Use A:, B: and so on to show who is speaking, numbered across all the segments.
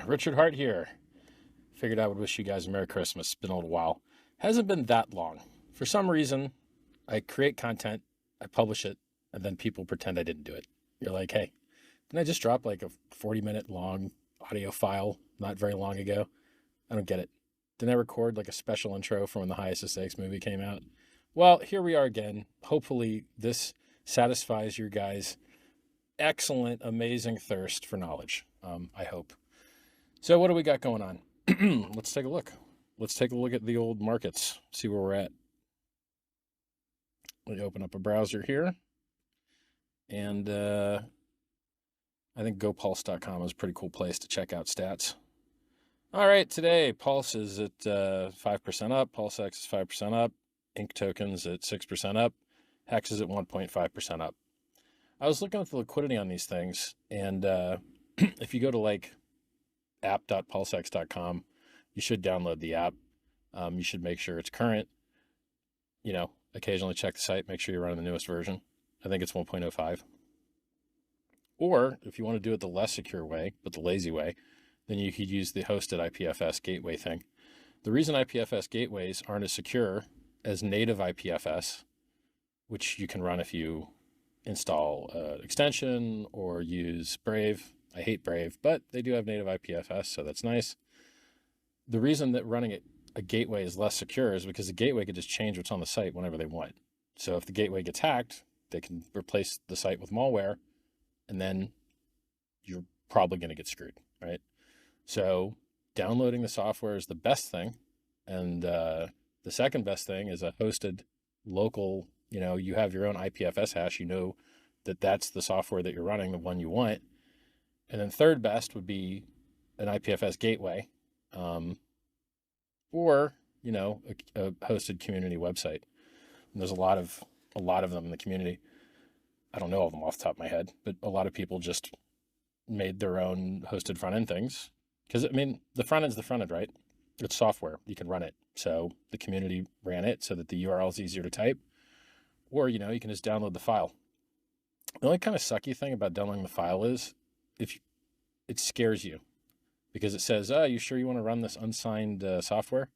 A: RichardHeart here. Figured I would wish you guys a Merry Christmas. It's been a little while. Hasn't been that long. For some reason, I create content, I publish it, and then people pretend I didn't do it. You're like, hey, didn't I just drop like a 40-minute long audio file not very long ago? I don't get it. Didn't I record like a special intro from when the highest stakes movie came out? Well, here we are again. Hopefully this satisfies your guys' excellent, amazing thirst for knowledge. I hope. So what do we got going on? Let's take a look. Let's take a look at the old markets, see where we're at. Let me open up a browser here. And I think gopulse.com is a pretty cool place to check out stats. All right, today Pulse is at 5% up, PulseX is 5% up, Inc tokens at 6% up, HEX is at 1.5% up. I was looking at the liquidity on these things, and if you go to like app.pulsex.com, you should download the app. You should make sure it's current. You know, occasionally check the site, make sure you're running the newest version. I think it's 1.05. Or if you want to do it the less secure way, but the lazy way, then you could use the hosted IPFS gateway thing. The reason IPFS gateways aren't as secure as native IPFS, which you can run if you install an extension or use Brave. I hate Brave, but they do have native IPFS, so that's nice. The reason that running a gateway is less secure is because the gateway could just change what's on the site whenever they want. So if the gateway gets hacked, they can replace the site with malware, and then you're probably going to get screwed, right? So downloading the software is the best thing. And the second best thing is a hosted local, you have your own IPFS hash, you know that that's the software that you're running, the one you want. And then third best would be an IPFS gateway, or, a hosted community website. And there's a lot of them in the community. I don't know all of them off the top of my head, but a lot of people just made their own hosted front end things. Because, the front end's the front end, right? It's software. You can run it. So the community ran it so that the URL is easier to type. Or, you can just download the file. The only kind of sucky thing about downloading the file is it scares you because it says, oh, you sure you want to run this unsigned software?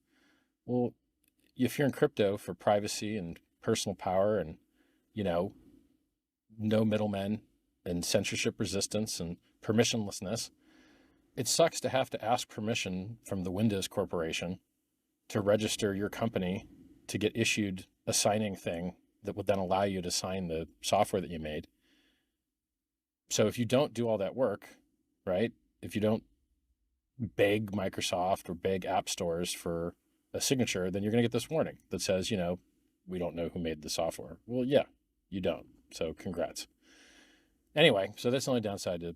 A: Well, if you're in crypto for privacy and personal power and, no middlemen and censorship resistance and permissionlessness, it sucks to have to ask permission from the Windows Corporation to register your company to get issued a signing thing that would then allow you to sign the software that you made. So if you don't do all that work, right? If you don't beg Microsoft or beg app stores for a signature, then you're going to get this warning that says, we don't know who made the software. Well, yeah, you don't. So congrats. Anyway, so that's the only downside to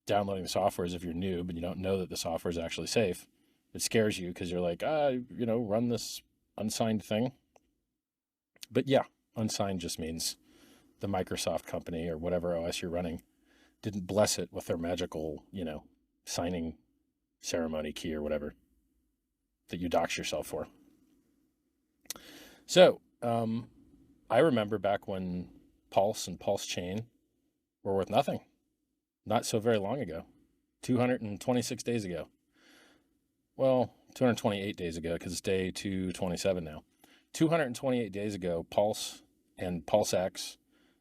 A: downloading the software is if you're new, but you don't know that the software is actually safe. It scares you because you're like, run this unsigned thing. But yeah, unsigned just means the Microsoft company or whatever OS you're running didn't bless it with their magical, signing ceremony key or whatever that you dox yourself for. So I remember back when Pulse and PulseChain were worth nothing. Not so very long ago, 226 days ago. Well, 228 days ago because it's day 227 now. 228 days ago, Pulse and PulseX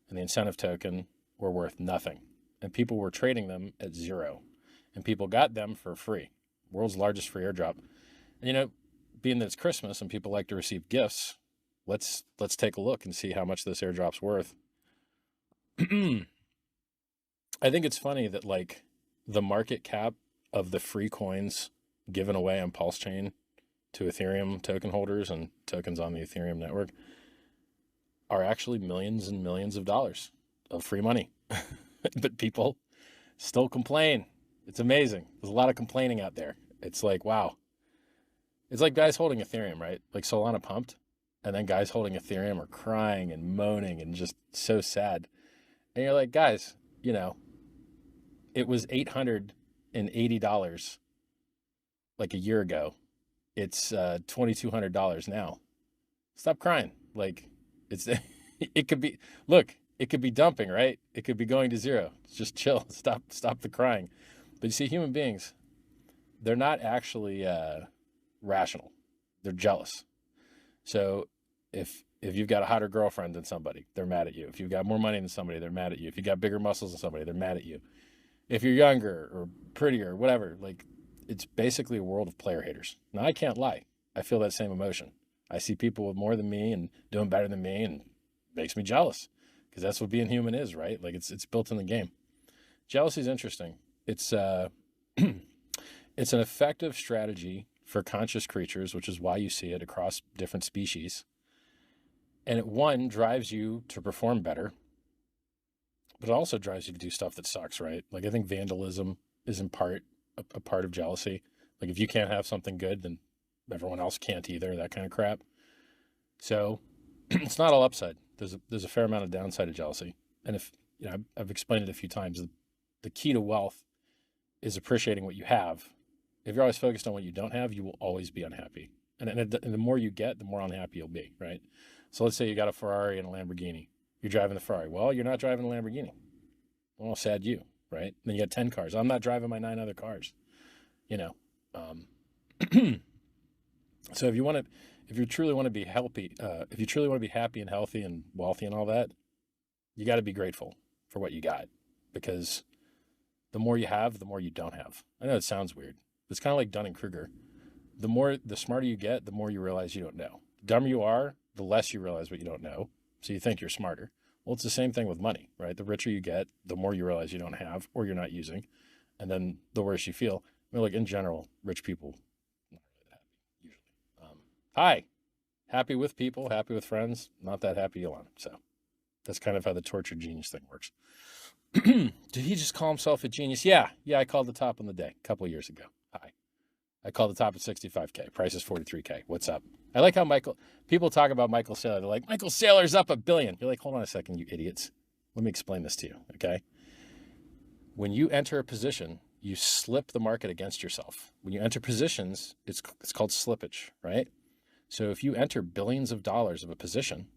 A: and the incentive token were worth nothing. And people were trading them at zero. And people got them for free. World's largest free airdrop. And being that it's Christmas and people like to receive gifts, let's take a look and see how much this airdrop's worth. I think it's funny that like the market cap of the free coins given away on PulseChain to Ethereum token holders and tokens on the Ethereum network are actually millions and millions of dollars of free money. But people still complain. It's amazing. There's a lot of complaining out there. It's like, wow. It's like guys holding Ethereum, right? Like Solana pumped, and then guys holding Ethereum are crying and moaning and just so sad. And you're like, guys, it was $880 like a year ago. It's $2,200 now. Stop crying. Like it could be, look, it could be dumping, right? It could be going to zero. Just chill. Stop the crying. But you see, human beings, they're not actually rational. They're jealous. So if you've got a hotter girlfriend than somebody, they're mad at you. If you've got more money than somebody, they're mad at you. If you got bigger muscles than somebody, they're mad at you. If you're younger or prettier, whatever, like it's basically a world of player haters. Now I can't lie. I feel that same emotion. I see people with more than me and doing better than me, and it makes me jealous because that's what being human is, right? Like it's built in the game. Jealousy is interesting. It's it's an effective strategy for conscious creatures, which is why you see it across different species. And one drives you to perform better, but it also drives you to do stuff that sucks, right? Like I think vandalism is in part a part of jealousy. Like if you can't have something good, then everyone else can't either, that kind of crap. So it's not all upside. There's a fair amount of downside to jealousy. And if, you know, I've explained it a few times, the key to wealth is appreciating what you have. If you're always focused on what you don't have, you will always be unhappy. And the more you get, the more unhappy you'll be, right? So let's say you got a Ferrari and a Lamborghini. You're driving the Ferrari. Well, you're not driving a Lamborghini. Well, sad you, right? Then you got 10 cars. I'm not driving my 9 other cars, you know. So if you truly want to be healthy, if you truly want to be happy and healthy and wealthy and all that, you got to be grateful for what you got, because the more you have, the more you don't have. I know it sounds weird. It's kind of like Dunning-Kruger. The smarter you get, the more you realize you don't know. The dumber you are, the less you realize what you don't know. So you think you're smarter. Well, it's the same thing with money, right? The richer you get, the more you realize you don't have or you're not using. And then the worse you feel. I mean, like in general, rich people, not really that happy usually. Hi, happy with people, happy with friends, not that happy alone. So that's kind of how the tortured genius thing works. Did he just call himself a genius? Yeah, I called the top on the day a couple of years ago. Hi. I called the top at 65K. Price is 43K. What's up? I like how people talk about Michael Saylor. They're like, Michael Saylor's up $1 billion. You're like, hold on a second, you idiots. Let me explain this to you, okay? When you enter a position, you slip the market against yourself. When you enter positions, it's called slippage, right? So if you enter billions of dollars of a position,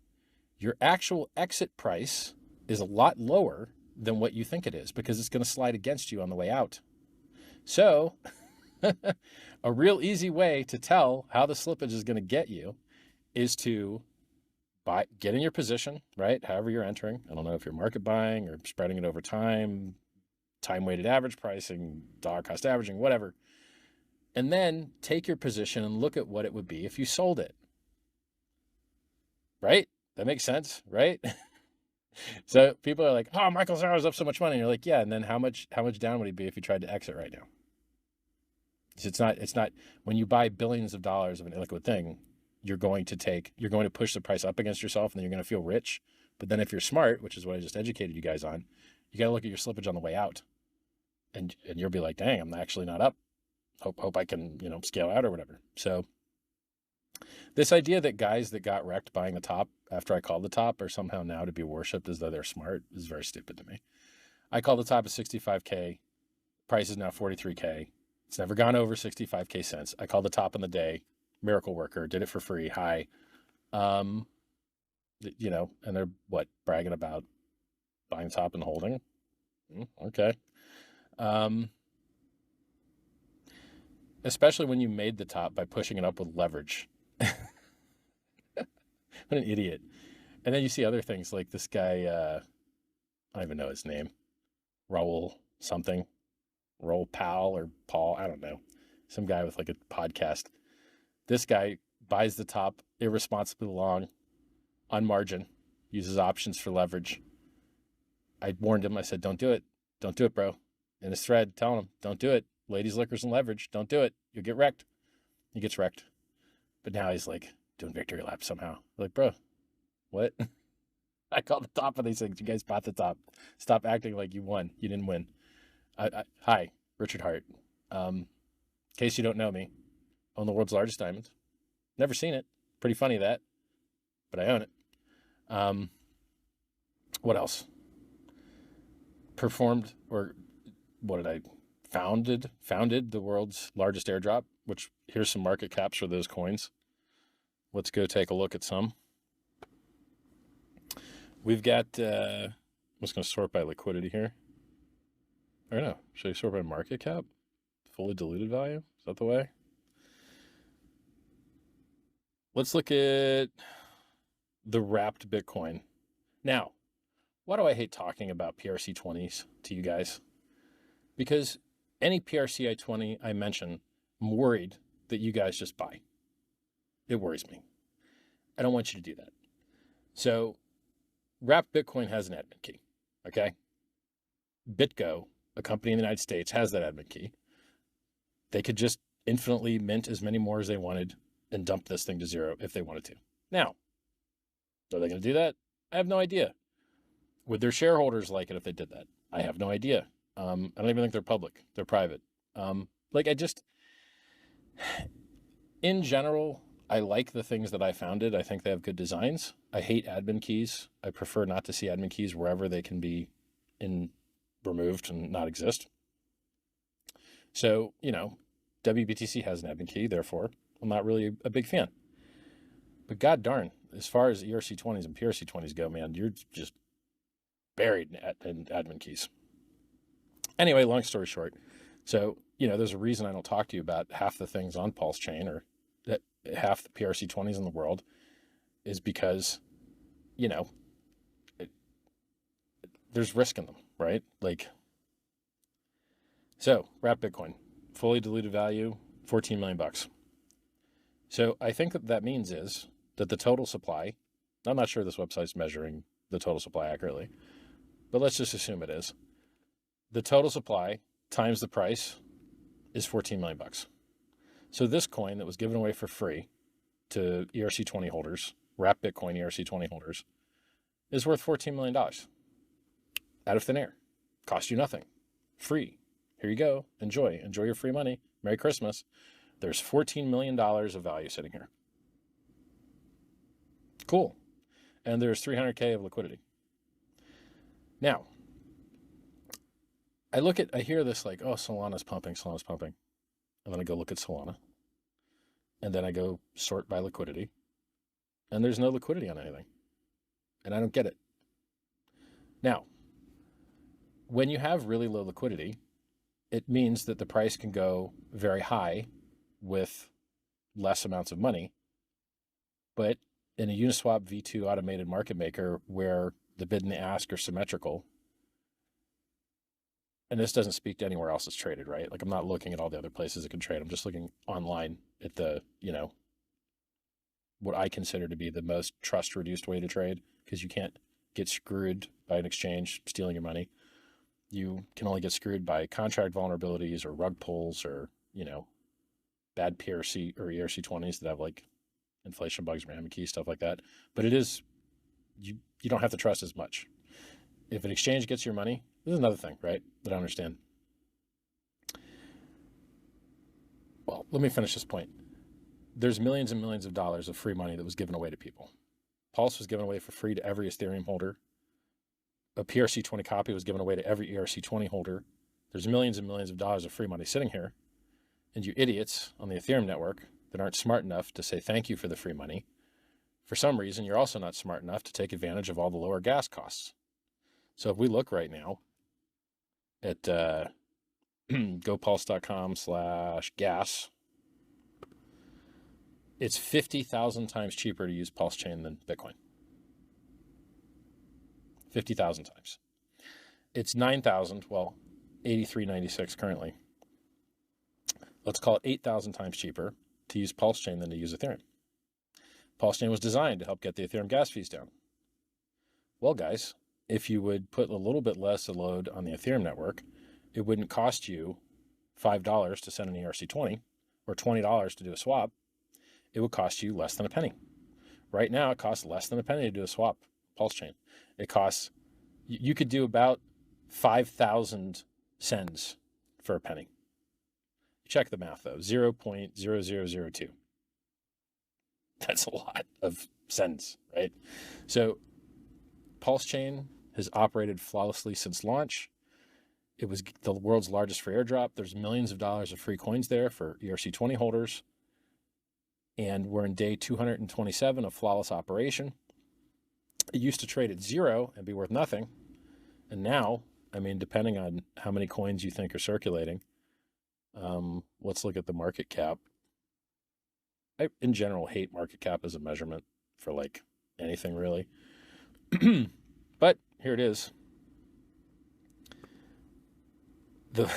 A: your actual exit price is a lot lower than what you think it is, because it's going to slide against you on the way out. So a real easy way to tell how the slippage is going to get you is to get in your position, right? However you're entering. I don't know if you're market buying or spreading it over time weighted average pricing, dollar cost averaging, whatever. And then take your position and look at what it would be if you sold it. Right? That makes sense, right? So people are like, oh, Michael Saylor's up so much money. And you're like, yeah. And then how much down would he be if you tried to exit right now? It's not when you buy billions of dollars of an illiquid thing, you're going to push the price up against yourself, and then you're going to feel rich. But then if you're smart, which is what I just educated you guys on, you got to look at your slippage on the way out, and you'll be like, dang, I'm actually not up. Hope I can, scale out or whatever. So this idea that guys that got wrecked buying the top after I called the top are somehow now to be worshipped as though they're smart is very stupid to me. I called the top at 65K. Price is now 43K. It's never gone over 65K since. I called the top on the day. Miracle worker, did it for free. Hi. And they're bragging about buying the top and holding. Okay. Especially when you made the top by pushing it up with leverage. What an idiot. And then you see other things like this guy, I don't even know his name, Raul something, Raul Powell or Paul, I don't know, some guy with like a podcast. This guy buys the top irresponsibly long on margin, uses options for leverage. I warned him. I said, don't do it. Don't do it, bro. In his thread, telling him, don't do it. Ladies, liquors, and leverage. Don't do it. You'll get wrecked. He gets wrecked. But now he's like doing victory laps somehow. Like, bro, what? I called the top of these things. You guys bought the top. Stop acting like you won. You didn't win. Hi, RichardHeart. In case you don't know me, own the world's largest diamond. Never seen it. Pretty funny that, but I own it. What else? Founded the world's largest airdrop, which here's some market caps for those coins. Let's go take a look at some. We've got, I'm just going to sort by liquidity here. Or no, should I sort by market cap? Fully diluted value? Is that the way? Let's look at the wrapped Bitcoin. Now, why do I hate talking about PRC20s to you guys? Because any PRCI20 I mention, I'm worried that you guys just buy. It worries me. I don't want you to do that. So wrapped Bitcoin has an admin key, okay? BitGo, a company in the United States, has that admin key. They could just infinitely mint as many more as they wanted and dump this thing to zero if they wanted to. Now, are they going to do that? I have no idea. Would their shareholders like it if they did that? I have no idea. I don't even think they're public. They're private. In general, I like the things that I founded. I think they have good designs. I hate admin keys. I prefer not to see admin keys wherever they can be removed and not exist. So, wBTC has an admin key, therefore I'm not really a big fan. But god darn, as far as ERC20s and PRC20s go, man, you're just buried in admin keys. Anyway, long story short. So, there's a reason I don't talk to you about half the things on PulseChain or that half the PRC20s in the world is because, there's risk in them, right? So wrapped Bitcoin, fully diluted value, 14 million bucks. So I think that means is that the total supply, I'm not sure this website's measuring the total supply accurately, but let's just assume it is. The total supply times the price is 14 million bucks. So this coin that was given away for free to ERC20 holders, wrapped Bitcoin ERC20 holders, is worth $14 million out of thin air. Cost you nothing. Free. Here you go. Enjoy your free money. Merry Christmas. There's $14 million of value sitting here. Cool. And there's 300K of liquidity. Now, I hear this like, oh, Solana's pumping. And then I go look at Solana. And then I go sort by liquidity. And there's no liquidity on anything. And I don't get it. Now, when you have really low liquidity, it means that the price can go very high with less amounts of money. But in a Uniswap V2 automated market maker where the bid and the ask are symmetrical, and this doesn't speak to anywhere else it's traded, right? I'm not looking at all the other places it can trade. I'm just looking online at the, what I consider to be the most trust reduced way to trade, because you can't get screwed by an exchange stealing your money. You can only get screwed by contract vulnerabilities or rug pulls or, bad PRC or ERC20s that have inflation bugs, RAM keys, stuff like that. But it is, you don't have to trust as much. If an exchange gets your money, this is another thing, right, that I understand. Well, let me finish this point. There's millions and millions of dollars of free money that was given away to people. Pulse was given away for free to every Ethereum holder. A PRC20 copy was given away to every ERC20 holder. There's millions and millions of dollars of free money sitting here. And you idiots on the Ethereum network that aren't smart enough to say thank you for the free money, for some reason, you're also not smart enough to take advantage of all the lower gas costs. So if we look right now at gopulse.com/gas, it's 50,000 times cheaper to use PulseChain than Bitcoin. 50,000 times. It's 9,000, well, 83.96 currently. Let's call it 8,000 times cheaper to use PulseChain than to use Ethereum. PulseChain was designed to help get the Ethereum gas fees down. Well, guys, if you would put a little bit less load on the Ethereum network, it wouldn't cost you $5 to send an ERC20 or $20 to do a swap. It would cost you less than a penny. Right now, it costs less than a penny to do a swap, PulseChain. It costs, you could do about 5,000 sends for a penny. Check the math though, 0.0002. That's a lot of sends, right? So PulseChain has operated flawlessly since launch. It was the world's largest free airdrop. There's millions of dollars of free coins there for ERC20 holders. And we're in day 227 of flawless operation. It used to trade at zero and be worth nothing. And now, I mean, depending on how many coins you think are circulating, Let's look at the market cap. I, in general, hate market cap as a measurement for like anything really. But here it is. The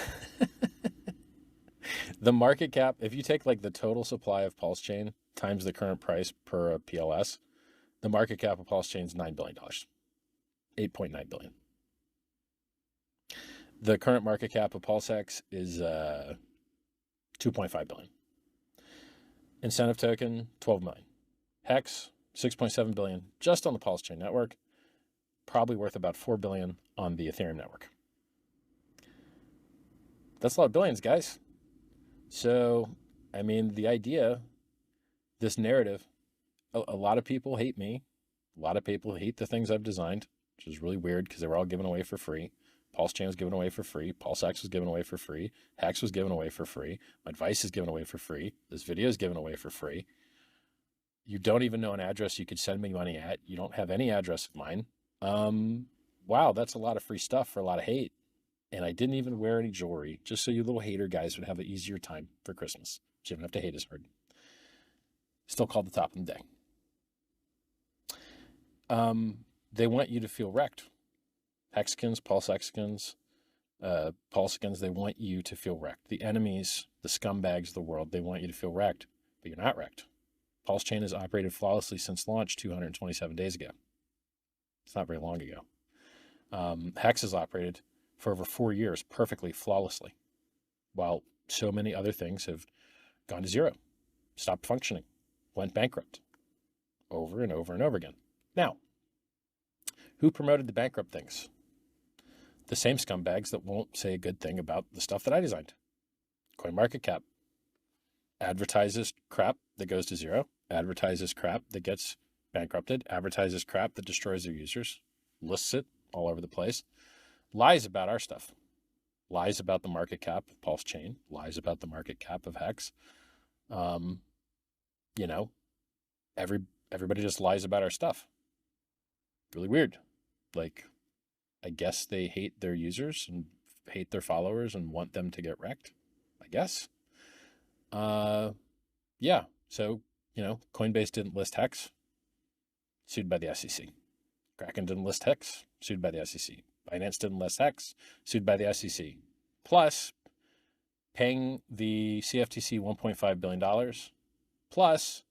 A: market cap, if you take like the total supply of PulseChain times the current price per PLS, the market cap of PulseChain is $9 billion, 8.9 billion. The current market cap of PulseX is 2.5 billion. Incentive token, 12 million. HEX, 6.7 billion just on the PulseChain network, probably worth about 4 billion on the Ethereum network. That's a lot of billions, guys. So, I mean, the idea, this narrative, a lot of people hate me. A lot of people hate the things I've designed, which is really weird because they were all given away for free. PulseChain was given away for free. PulseX was given away for free. HEX was given away for free. My advice is given away for free. This video is given away for free. You don't even know an address you could send me money at. You don't have any address of mine. Wow, that's a lot of free stuff for a lot of hate. And I didn't even wear any jewelry, just so you little hater guys would have an easier time for Christmas. So you don't have to hate as hard. Still called the top of the day. They want you to feel wrecked. Hexicans, PulseXicans, Pulsicans, they want you to feel wrecked. The enemies, the scumbags of the world, they want you to feel wrecked, but you're not wrecked. PulseChain has operated flawlessly since launch 227 days ago. It's not very long ago. HEX has operated for over 4 years perfectly, flawlessly, while so many other things have gone to zero, stopped functioning, went bankrupt over and over and over again. Now, who promoted the bankrupt things? The same scumbags that won't say a good thing about the stuff that I designed. CoinMarketCap advertises crap that goes to zero, advertises crap that gets bankrupted, advertises crap that destroys their users, lists it all over the place, lies about our stuff, lies about the market cap of PulseChain, lies about the market cap of HEX. You know, everybody just lies about our stuff. Really weird. Like, I guess they hate their users and hate their followers and want them to get wrecked, I guess. Yeah. So, you know, Coinbase didn't list HEX, sued by the SEC. Kraken didn't list HEX, sued by the SEC. Binance didn't list HEX, sued by the SEC. Plus, paying the CFTC $1.5 billion, plus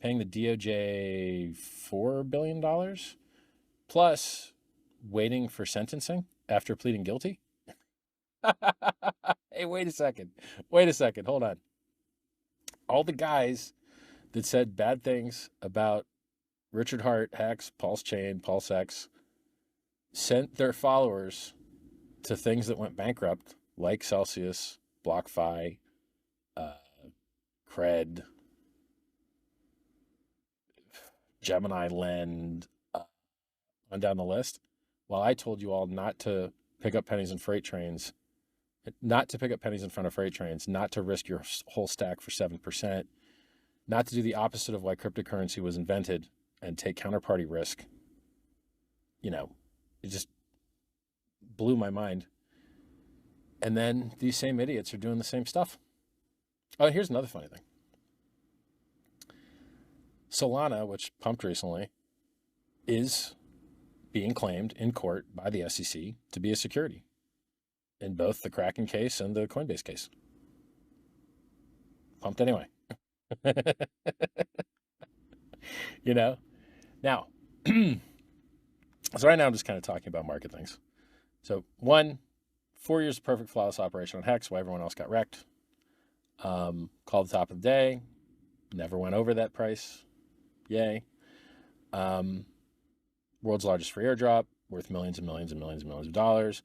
A: paying the DOJ $4 billion, plus waiting for sentencing after pleading guilty. Hey, wait a second. Hold on. All the guys that said bad things about RichardHeart, HEX, PulseChain, PulseX, sent their followers to things that went bankrupt, like Celsius, BlockFi, Cred, Gemini Lend, on down the list. While I told you all not to pick up pennies in freight trains, not to pick up pennies in front of freight trains, not to risk your whole stack for 7%, not to do the opposite of why cryptocurrency was invented and take counterparty risk. You know, it just blew my mind. And then these same idiots are doing the same stuff. Oh, here's another funny thing. Solana, which pumped recently, is being claimed in court by the SEC to be a security in both the Kraken case and the Coinbase case. Pumped anyway. You know? Now, so right now I'm just kind of talking about market things. So 4 years of perfect flawless operation on HEX while everyone else got wrecked. Called the top of the day. Never went over that price. Yay. World's largest free airdrop, worth millions and millions and millions and millions of dollars.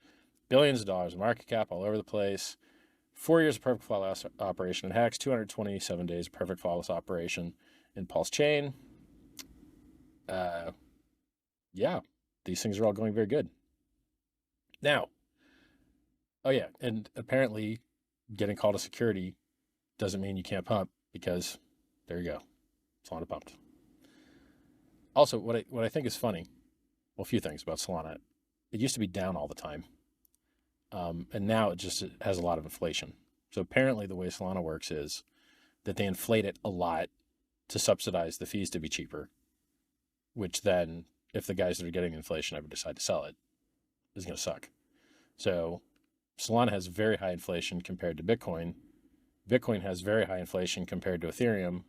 A: Billions of dollars in market cap all over the place. 4 years of perfect flawless operation in HEX. 227 days of perfect flawless operation in PulseChain. Yeah, these things are all going very good. Now, oh yeah, and apparently getting called a security doesn't mean you can't pump, because there you go. Solana pumped. Also, what I think is funny, well, a few things about Solana. It used to be down all the time. And now it has a lot of inflation. So apparently the way Solana works is that they inflate it a lot to subsidize the fees to be cheaper, which then, if the guys that are getting inflation ever decide to sell it, is going to suck. So Solana has very high inflation compared to Bitcoin. Bitcoin has very high inflation compared to Ethereum.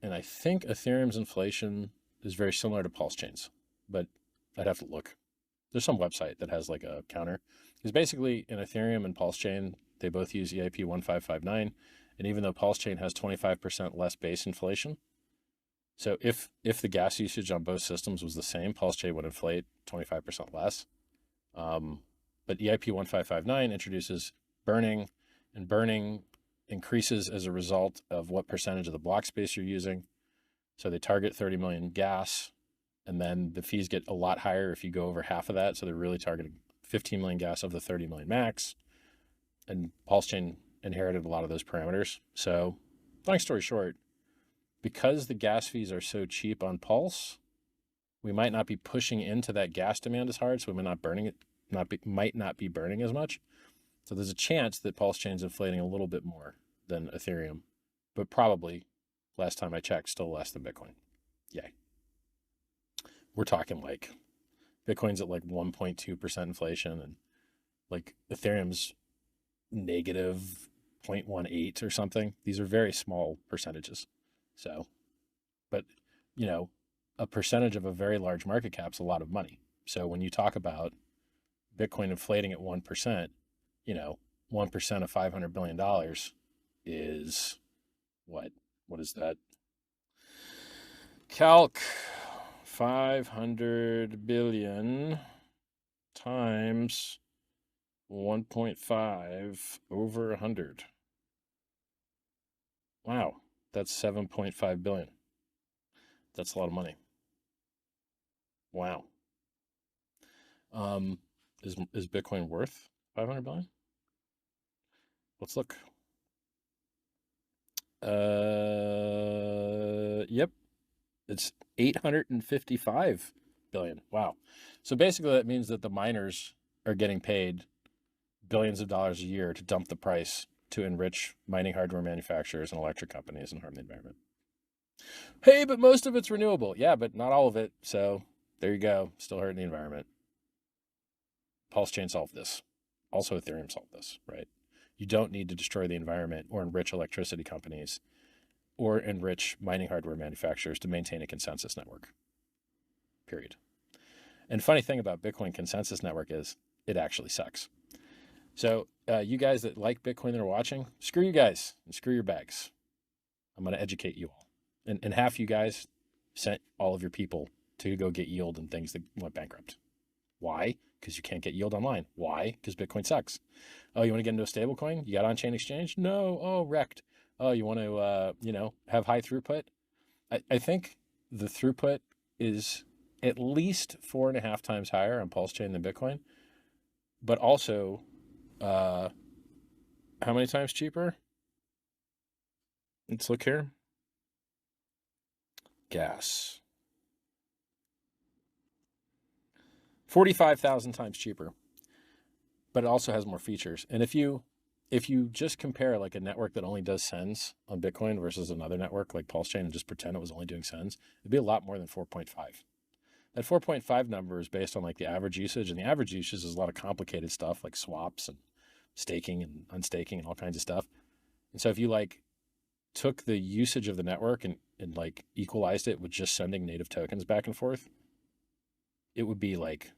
A: And I think Ethereum's inflation is very similar to PulseChain's, but I'd have to look. There's some website that has like a counter. Because basically in Ethereum and PulseChain, they both use EIP 1559. And even though PulseChain has 25% less base inflation, so if the gas usage on both systems was the same, PulseChain would inflate 25% less. But EIP 1559 introduces burning, and burning increases as a result of what percentage of the block space you're using. So they target 30 million gas, and then the fees get a lot higher if you go over half of that. So they're really targeting 15 million gas of the 30 million max. And PulseChain inherited a lot of those parameters. So long story short, because the gas fees are so cheap on Pulse, we might not be pushing into that gas demand as hard. So we might not be burning as much. So there's a chance that PulseChain's inflating a little bit more than Ethereum, but probably, last time I checked, still less than Bitcoin. Yay. We're talking like Bitcoin's at like 1.2% inflation, and like Ethereum's negative 0.18 or something. These are very small percentages. So, but you know, a percentage of a very large market cap is a lot of money. So when you talk about Bitcoin inflating at 1%, you know, 1% of $500 billion is what? What is that? Calc 500 billion times 1.5 over 100. Wow, that's 7.5 billion. That's a lot of money. Wow. Is Bitcoin worth 500 billion? Let's look. Yep. It's 855 billion. Wow. So basically that means that the miners are getting paid billions of dollars a year to dump the price to enrich mining hardware manufacturers and electric companies and harm the environment. Hey, but most of it's renewable. Yeah, but not all of it. So there you go. Still hurting the environment. PulseChain solved this. Also Ethereum solved this, right? You don't need to destroy the environment or enrich electricity companies or enrich mining hardware manufacturers to maintain a consensus network, period. And funny thing about Bitcoin consensus network is it actually sucks. So you guys that like Bitcoin that are watching, screw you guys and screw your bags. I'm going to educate you all. And half you guys sent all of your people to go get yield and things that went bankrupt. Why? Because you can't get yield online. Why? Because Bitcoin sucks. Oh, you want to get into a stable coin? You got on-chain exchange? No. Oh, wrecked. Oh, you want to, have high throughput? I think the throughput is at least 4.5 times higher on PulseChain than Bitcoin, but also, how many times cheaper? Let's look here. Gas. 45,000 times cheaper, but it also has more features. And if you just compare like a network that only does sends on Bitcoin versus another network like PulseChain and just pretend it was only doing sends, it'd be a lot more than 4.5. That 4.5 number is based on like the average usage, and the average usage is a lot of complicated stuff like swaps and staking and unstaking and all kinds of stuff. And so if you like took the usage of the network and like equalized it with just sending native tokens back and forth, it would be like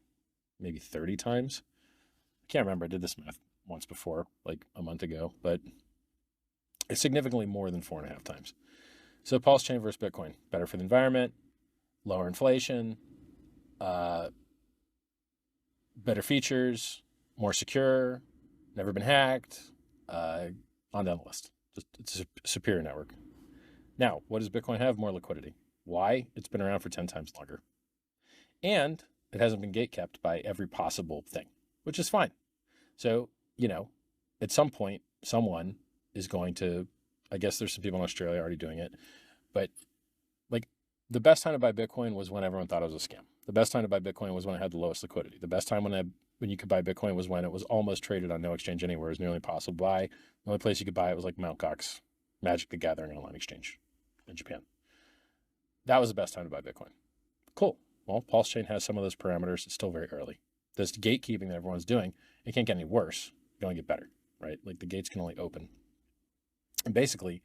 A: maybe 30 times. I can't remember. I did this math once before, like a month ago, but it's significantly more than 4.5 times. So PulseChain versus Bitcoin, better for the environment, lower inflation, better features, more secure, never been hacked, on down the list. It's a superior network. Now, what does Bitcoin have? More liquidity. Why? It's been around for 10 times longer. And it hasn't been gatekept by every possible thing, which is fine. So, at some point, someone is going to, I guess there's some people in Australia already doing it, but like the best time to buy Bitcoin was when everyone thought it was a scam. The best time to buy Bitcoin was when it had the lowest liquidity. The best time when it when you could buy Bitcoin was when it was almost traded on no exchange anywhere. It was nearly impossible to buy. The only place you could buy it was like Mt. Gox, Magic the Gathering online exchange in Japan. That was the best time to buy Bitcoin. Cool. Well, PulseChain has some of those parameters. It's still very early. This gatekeeping that everyone's doing, it can't get any worse. It can only get better, right? Like the gates can only open. And basically,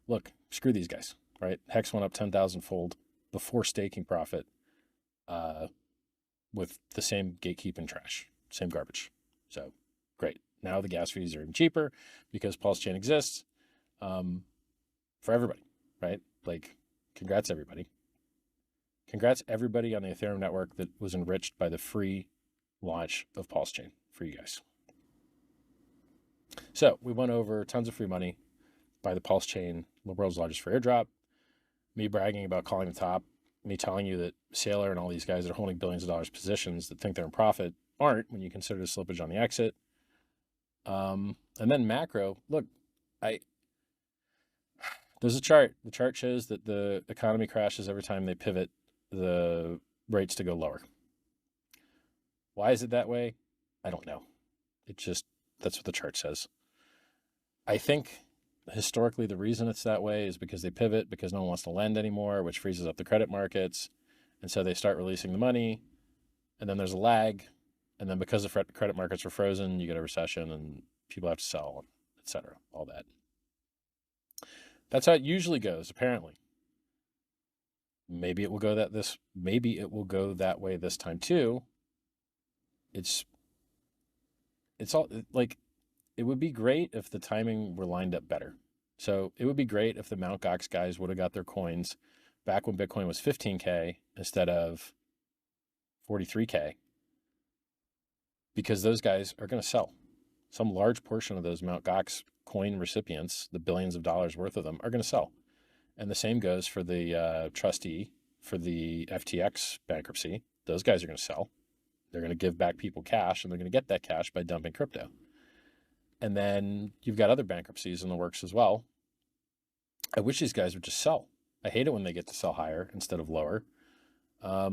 A: look, screw these guys, right? HEX went up 10,000 fold before staking profit with the same gatekeeping trash, same garbage. So great. Now the gas fees are even cheaper because PulseChain exists for everybody, right? Like, congrats everybody. Congrats everybody on the Ethereum network that was enriched by the free launch of PulseChain for you guys. So we went over tons of free money by the PulseChain, the world's largest free airdrop, me bragging about calling the top, me telling you that Saylor and all these guys that are holding billions of dollars positions that think they're in profit aren't when you consider the slippage on the exit. And then macro, look, there's a chart. The chart shows that the economy crashes every time they pivot the rates to go lower. Why is it that way? I don't know. That's what the chart says. I think historically the reason it's that way is because they pivot because no one wants to lend anymore, which freezes up the credit markets. And so they start releasing the money, and then there's a lag. And then because the credit markets are frozen, you get a recession and people have to sell, et cetera, all that. That's how it usually goes, apparently. Maybe it will go that way this time too. It's all like, it would be great if the timing were lined up better. So it would be great if the Mt. Gox guys would have got their coins back when Bitcoin was 15K instead of 43K, because those guys are going to sell. Some large portion of those Mt. Gox coin recipients, the billions of dollars worth of them, are going to sell. And the same goes for the trustee for the FTX bankruptcy. Those guys are going to sell. They're going to give back people cash, and they're going to get that cash by dumping crypto. And then you've got other bankruptcies in the works as well. I wish these guys would just sell. I hate it when they get to sell higher instead of lower. I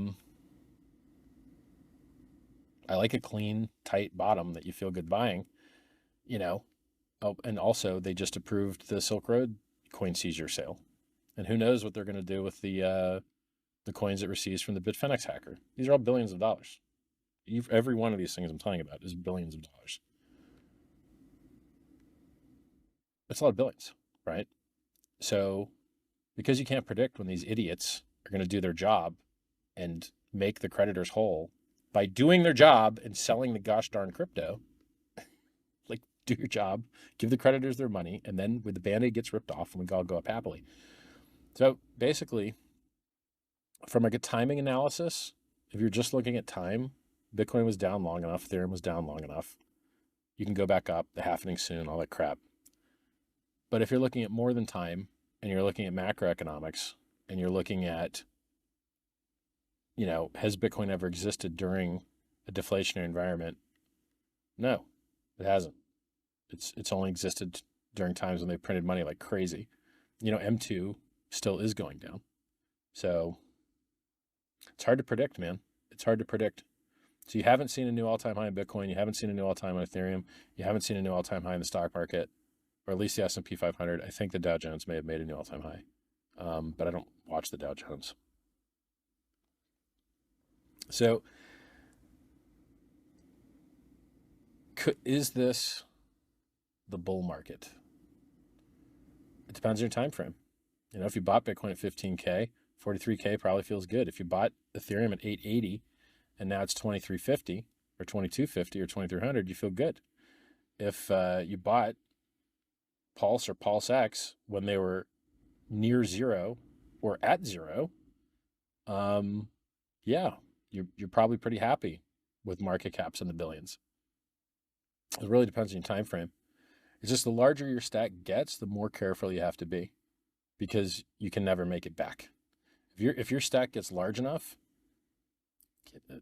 A: like a clean, tight bottom that you feel good buying, you know. Oh, and also they just approved the Silk Road coin seizure sale. And who knows what they're going to do with the coins it receives from the Bitfinex hacker. These are all billions of dollars. Every one of these things I'm telling you about is billions of dollars. It's a lot of billions, right? So because you can't predict when these idiots are going to do their job and make the creditors whole by doing their job and selling the gosh darn crypto, like, do your job, give the creditors their money, and then when the Band-Aid gets ripped off, and we all go up happily. So basically, from like a timing analysis, if you're just looking at time, Bitcoin was down long enough, Ethereum was down long enough. You can go back up, the halvening soon, all that crap. But if you're looking at more than time, and you're looking at macroeconomics, and you're looking at, you know, has Bitcoin ever existed during a deflationary environment? No, it hasn't. It's only existed during times when they printed money like crazy. You know, M2 still is going down. So it's hard to predict, man. It's hard to predict. So you haven't seen a new all-time high in Bitcoin. You haven't seen a new all-time high in Ethereum. You haven't seen a new all-time high in the stock market, or at least the S&P 500. I think the Dow Jones may have made a new all-time high, but I don't watch the Dow Jones. So is this the bull market? It depends on your time frame. You know, if you bought Bitcoin at 15K, 43K probably feels good. If you bought Ethereum at 880 and now it's 2350 or 2250 or 2300, you feel good. If you bought Pulse or PulseX when they were near zero or at zero, yeah, you're probably pretty happy with market caps in the billions. It really depends on your time frame. It's just the larger your stack gets, the more careful you have to be, because you can never make it back. If your stack gets large enough,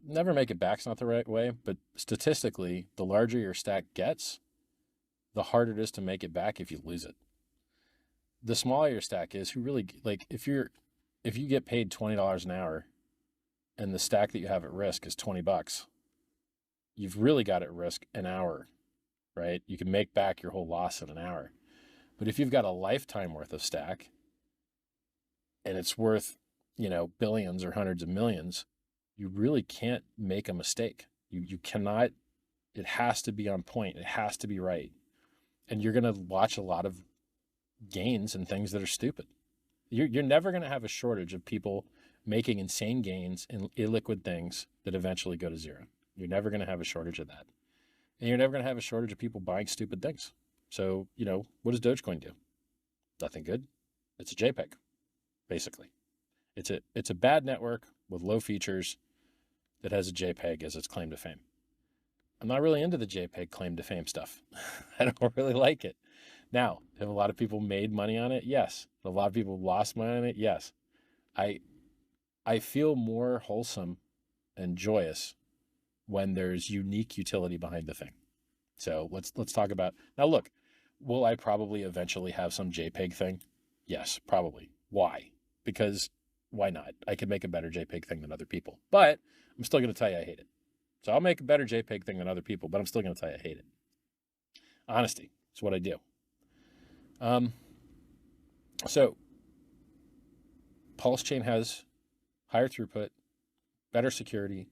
A: never make it back's not the right way, but statistically, the larger your stack gets, the harder it is to make it back if you lose it. The smaller your stack is, who really, like, if you get paid $20 an hour and the stack that you have at risk is $20, you've really got at risk an hour, right? You can make back your whole loss in an hour. But if you've got a lifetime worth of stack and it's worth, billions or hundreds of millions, you really can't make a mistake. You cannot, it has to be on point. It has to be right. And you're going to watch a lot of gains and things that are stupid. You're never going to have a shortage of people making insane gains in illiquid things that eventually go to zero. You're never going to have a shortage of that. And you're never going to have a shortage of people buying stupid things. So, what does Dogecoin do? Nothing good. It's a JPEG, basically. It's a bad network with low features that has a JPEG as its claim to fame. I'm not really into the JPEG claim to fame stuff. I don't really like it. Now, have a lot of people made money on it? Yes. A lot of people lost money on it? Yes. I feel more wholesome and joyous when there's unique utility behind the thing. So let's talk about, now look, will I probably eventually have some JPEG thing? Yes, probably. Why? Because why not? I could make a better JPEG thing than other people, but I'm still going to tell you I hate it. So I'll make a better JPEG thing than other people, but I'm still going to tell you I hate it. Honesty is what I do. So PulseChain has higher throughput, better security,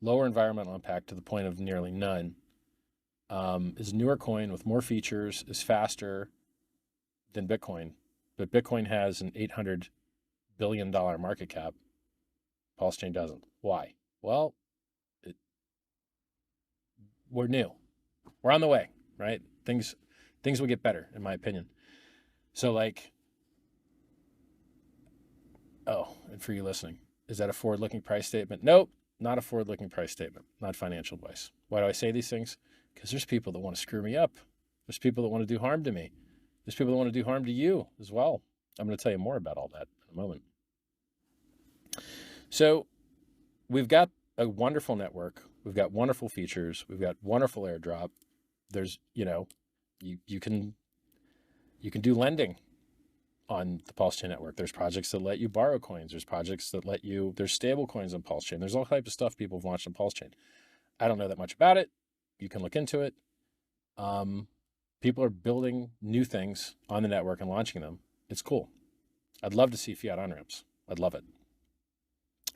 A: lower environmental impact to the point of nearly none, is a newer coin with more features, is faster than Bitcoin, but Bitcoin has an $800 billion market cap. PulseChain doesn't. Why? Well, we're new. We're on the way, right? Things will get better, in my opinion. So and for you listening, is that a forward-looking price statement? Nope, not a forward-looking price statement, not financial advice. Why do I say these things? Because there's people that want to screw me up. There's people that want to do harm to me. There's people that want to do harm to you as well. I'm going to tell you more about all that in a moment. So we've got a wonderful network. We've got wonderful features. We've got wonderful airdrop. There's, you can do lending on the PulseChain network. There's projects that let you borrow coins. There's projects that there's stable coins on PulseChain. There's all types of stuff people have launched on PulseChain. I don't know that much about it. You can look into it. People are building new things on the network and launching them. It's cool. I'd love to see fiat on-ramps. I'd love it.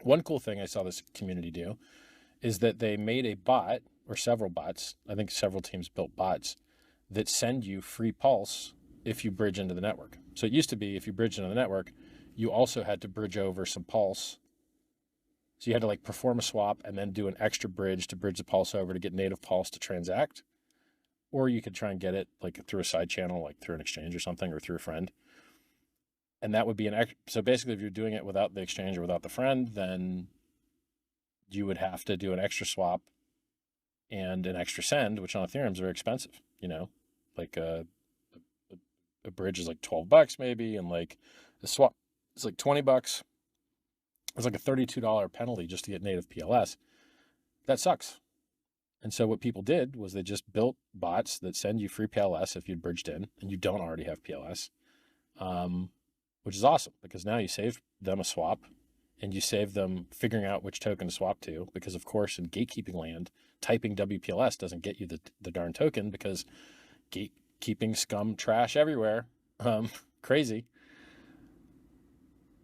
A: One cool thing I saw this community do is that they made a bot, or several bots, I think several teams built bots, that send you free Pulse if you bridge into the network. So it used to be if you bridge into the network, you also had to bridge over some Pulse. So you had to perform a swap and then do an extra bridge to bridge the Pulse over to get native Pulse to transact. Or you could try and get it through a side channel, through an exchange or something, or through a friend. And that would be so basically if you're doing it without the exchange or without the friend, then you would have to do an extra swap and an extra send, which on Ethereum is very expensive, a bridge is $12 maybe, and a swap is $20. It's a $32 penalty just to get native PLS. That sucks. And so what people did was they just built bots that send you free PLS if you'd bridged in and you don't already have PLS, which is awesome because now you save them a swap and you save them figuring out which token to swap to, because of course in gatekeeping land, typing WPLS doesn't get you the darn token because gatekeeping scum trash everywhere. Crazy.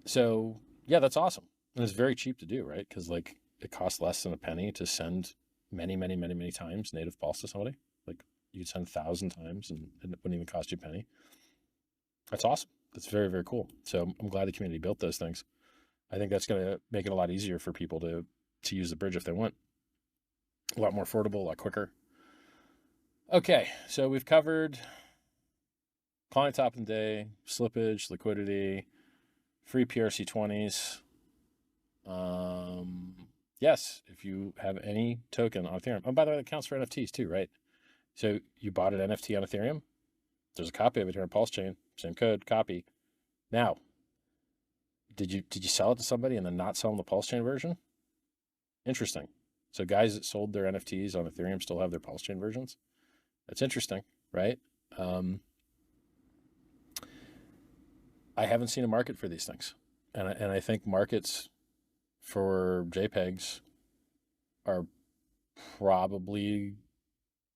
A: So yeah, that's awesome. And it's very cheap to do, right? Because it costs less than a penny to send many, many, many, many times native Pulse to somebody. You could send 1,000 times and it wouldn't even cost you a penny. That's awesome. That's very, very cool. So I'm glad the community built those things. I think that's going to make it a lot easier for people to use the bridge if they want. A lot more affordable, a lot quicker. Okay, so we've covered client top of the day, slippage, liquidity, free PRC20s. Yes, if you have any token on Ethereum. Oh, by the way, that counts for NFTs too, right? So you bought an NFT on Ethereum. There's a copy of it here on PulseChain. Same code, copy. Now, did you sell it to somebody and then not sell them the PulseChain version? Interesting. So guys that sold their NFTs on Ethereum still have their PulseChain versions. That's interesting, right? I haven't seen a market for these things. And I think markets for JPEGs are probably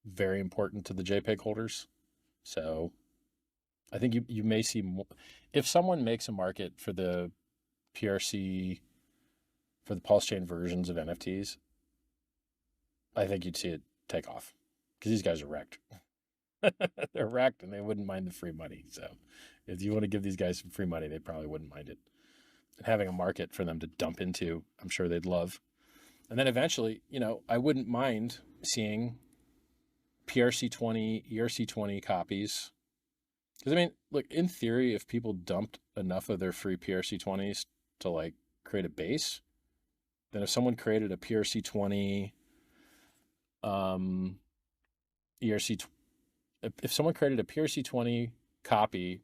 A: very important to the JPEG holders. So I think you may see more. If someone makes a market for the PRC, for the PulseChain versions of NFTs, I think you'd see it take off because these guys are wrecked. They're wrecked and they wouldn't mind the free money. So if you want to give these guys some free money, they probably wouldn't mind it. And having a market for them to dump into, I'm sure they'd love. And then eventually, you know, I wouldn't mind seeing PRC20, ERC20 copies. Because I mean, look, in theory, if people dumped enough of their free PRC20s to like create a base, then if someone created a PRC20, ERC, if someone created a PRC20 copy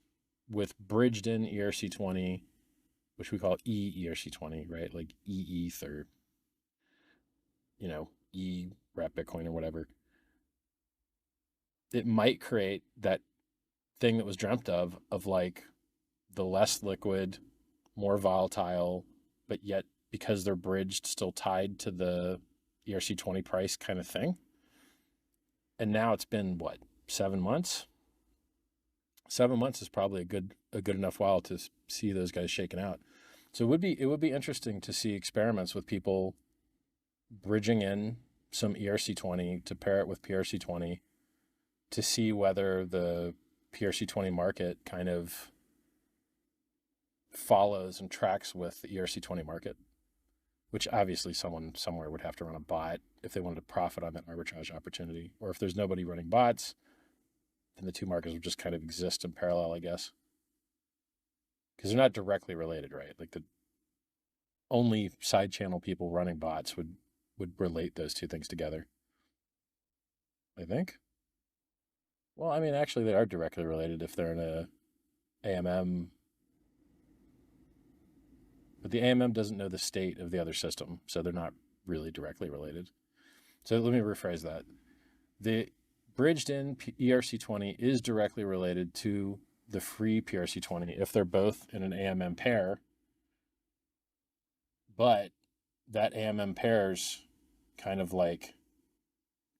A: with bridged in ERC20, which we call ERC20, right? Like EETH or, you know, rep Bitcoin or whatever, it might create that thing that was dreamt of like the less liquid, more volatile, but yet because they're bridged, still tied to the ERC20 price kind of thing. And now it's been what, 7 months? 7 months is probably a good enough while to see those guys shaken out. So it would be interesting to see experiments with people bridging in some ERC20 to pair it with PRC20 to see whether the PRC20 market kind of follows and tracks with the ERC20 market, which obviously someone somewhere would have to run a bot if they wanted to profit on that arbitrage opportunity. Or if there's nobody running bots, then the two markets would just kind of exist in parallel, I guess. Because they're not directly related, right? Like the only side channel people running bots would relate those two things together, I think. Well, I mean, actually, they are directly related if they're in a AMM. But the AMM doesn't know the state of the other system, so they're not really directly related. So let me rephrase that. The bridged in ERC20 is directly related to the free PRC20 if they're both in an AMM pair, but that AMM pair's kind of like,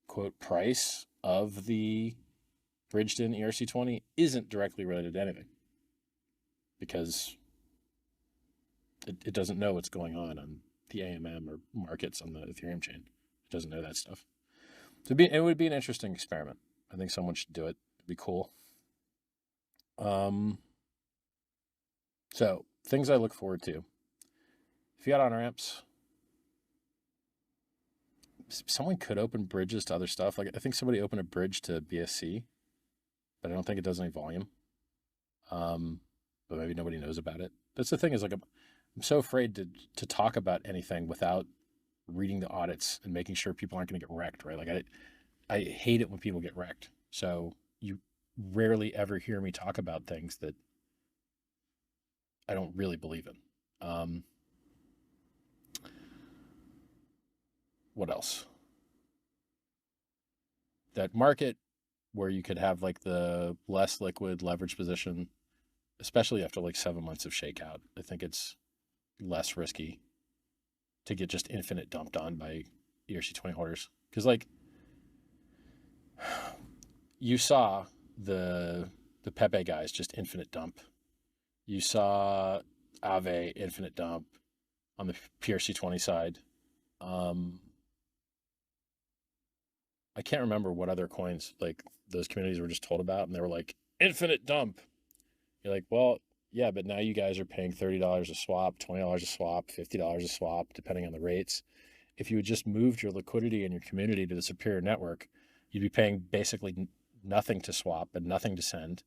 A: quote, price of the bridged in ERC20 isn't directly related to anything because it doesn't know what's going on the AMM or markets on the Ethereum chain. It doesn't know that stuff. So it would be an interesting experiment. I think someone should do it. It'd be cool. So things I look forward to. Fiat on-ramps. Someone could open bridges to other stuff. Like I think somebody opened a bridge to BSC, but I don't think it does any volume. But maybe nobody knows about it. That's the thing is like I'm so afraid to talk about anything without reading the audits and making sure people aren't going to get wrecked, right? Like I hate it when people get wrecked. So you rarely ever hear me talk about things that I don't really believe in. What else? That market where you could have like the less liquid leverage position, especially after like 7 months of shakeout, I think it's less risky to get just infinite dumped on by ERC20 holders. Because like you saw the Pepe guys just infinite dump. You saw Aave infinite dump on the PRC20 side. I can't remember what other coins like those communities were just told about, and they were like infinite dump. You're like, well, yeah, but now you guys are paying $30 a swap, $20 a swap, $50 a swap, depending on the rates. If you had just moved your liquidity and your community to the superior network, you'd be paying basically nothing to swap and nothing to send,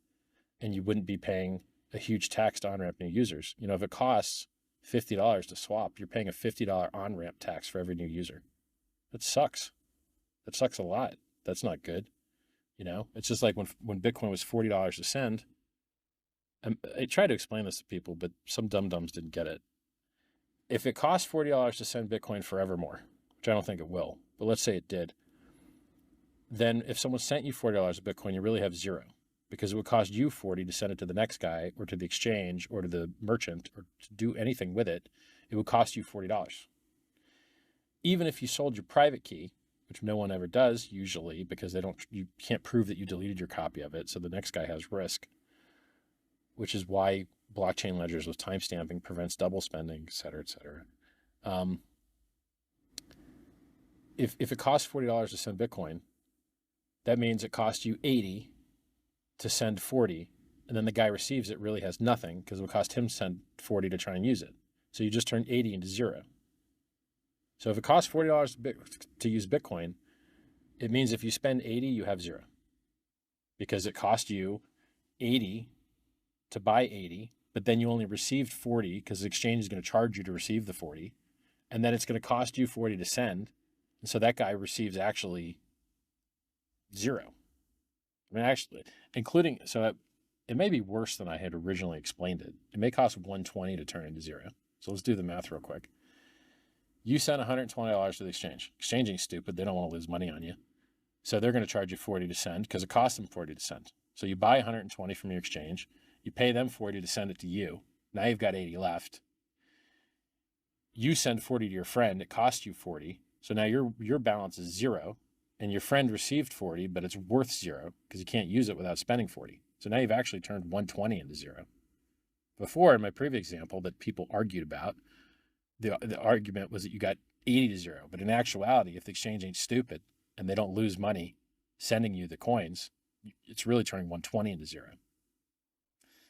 A: and you wouldn't be paying a huge tax to on-ramp new users. You know, if it costs $50 to swap, you're paying a $50 on-ramp tax for every new user. That sucks. That sucks a lot. That's not good. You know, it's just like when Bitcoin was $40 to send. I tried to explain this to people, but some dum-dums didn't get it. If it costs $40 to send Bitcoin forevermore, which I don't think it will, but let's say it did, then if someone sent you $40 of Bitcoin, you really have zero because it would cost you $40 to send it to the next guy or to the exchange or to the merchant or to do anything with it. It would cost you $40. Even if you sold your private key, which no one ever does usually because you can't prove that you deleted your copy of it. So the next guy has risk, which is why blockchain ledgers with timestamping prevents double spending, et cetera, et cetera. If it costs $40 to send Bitcoin, that means it costs you 80 to send 40, and then the guy receives it really has nothing because it would cost him to send 40 to try and use it. So you just turned 80 into zero. So if it costs $40 to use Bitcoin, it means if you spend 80, you have zero because it cost you 80 to buy 80, but then you only received 40 because the exchange is going to charge you to receive the 40, and then it's going to cost you 40 to send. And so that guy receives actually zero. I mean, actually, including, so it may be worse than I had originally explained it. It may cost 120 to turn into zero. So let's do the math real quick. You send $120 to the exchange. Exchanging is stupid. They don't want to lose money on you. So they're going to charge you 40 to send because it costs them 40 to send. So you buy 120 from your exchange. You pay them 40 to send it to you. Now you've got 80 left. You send 40 to your friend. It costs you 40. So now your balance is zero. And your friend received 40, but it's worth zero because you can't use it without spending 40. So now you've actually turned 120 into zero. Before, in my previous example that people argued about, the argument was that you got 80 to zero. But in actuality, if the exchange ain't stupid and they don't lose money sending you the coins, it's really turning 120 into zero.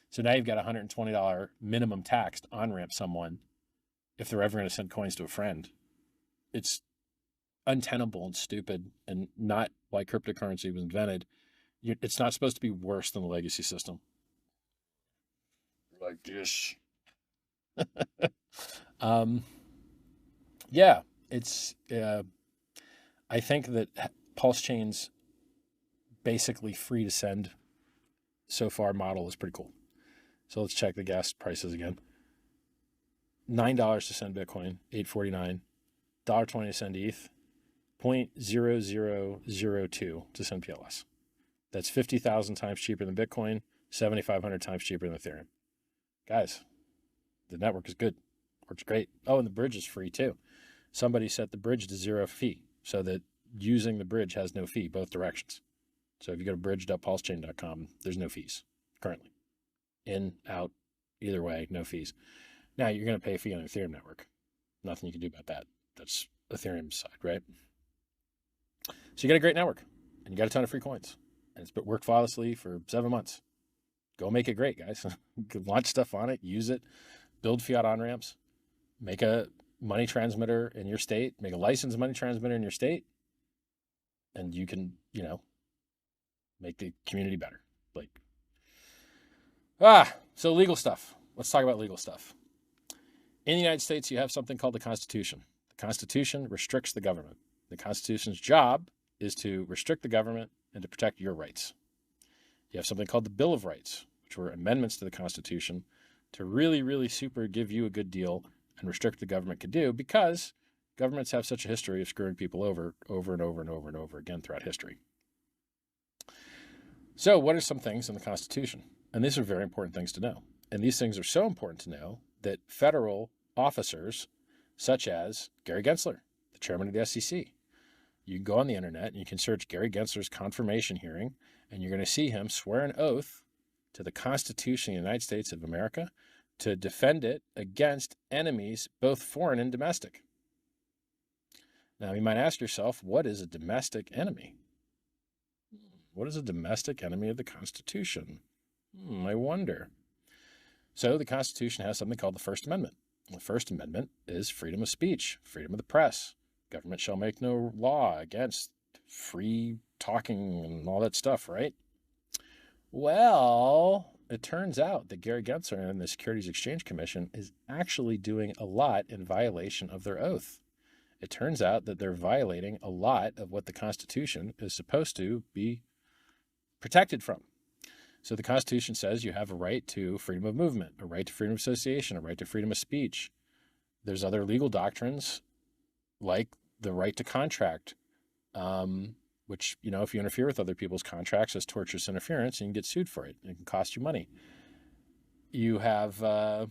A: So now you've got $120 minimum tax to on-ramp someone if they're ever going to send coins to a friend. It's untenable and stupid and not why cryptocurrency was invented. It's not supposed to be worse than the legacy system. Like this. Yeah, it's, I think that PulseChain's basically free to send so far model is pretty cool. So let's check the gas prices again. $9 to send Bitcoin, $8.49. $1.20 to send ETH, 0.0002 to send PLS. That's 50,000 times cheaper than Bitcoin, 7,500 times cheaper than Ethereum. Guys, the network is good. Works great. Oh, and the bridge is free too. Somebody set the bridge to 0 fee so that using the bridge has no fee both directions. So if you go to bridge.pulsechain.com, there's no fees currently. In, out, either way, no fees. Now you're going to pay a fee on the Ethereum network. Nothing you can do about that. That's Ethereum's side, right? So you got a great network and you got a ton of free coins and it's been worked flawlessly for 7 months. Go make it great, guys. Launch stuff on it, use it, build fiat on-ramps, make a money transmitter in your state, make a licensed money transmitter in your state, and you can, make the community better. So legal stuff. Let's talk about legal stuff. In the United States, you have something called the Constitution. The Constitution restricts the government. The Constitution's job is to restrict the government and to protect your rights. You have something called the Bill of Rights, which were amendments to the Constitution to really, really super give you a good deal and restrict what the government could do because governments have such a history of screwing people over and over and over and over again throughout history. So what are some things in the Constitution? And these are very important things to know. And these things are so important to know that federal officers, such as Gary Gensler, the chairman of the SEC, you can go on the internet and you can search Gary Gensler's confirmation hearing, and you're going to see him swear an oath to the Constitution of the United States of America to defend it against enemies, both foreign and domestic. Now, you might ask yourself, what is a domestic enemy? What is a domestic enemy of the Constitution? I wonder. So the Constitution has something called the First Amendment. The First Amendment is freedom of speech, freedom of the press. Government shall make no law against free talking and all that stuff, right? Well, it turns out that Gary Gensler and the Securities Exchange Commission is actually doing a lot in violation of their oath. It turns out that they're violating a lot of what the Constitution is supposed to be protected from. So the Constitution says you have a right to freedom of movement, a right to freedom of association, a right to freedom of speech. There's other legal doctrines like the right to contract, which, if you interfere with other people's contracts as tortious interference, you can get sued for it. It can cost you money. You have a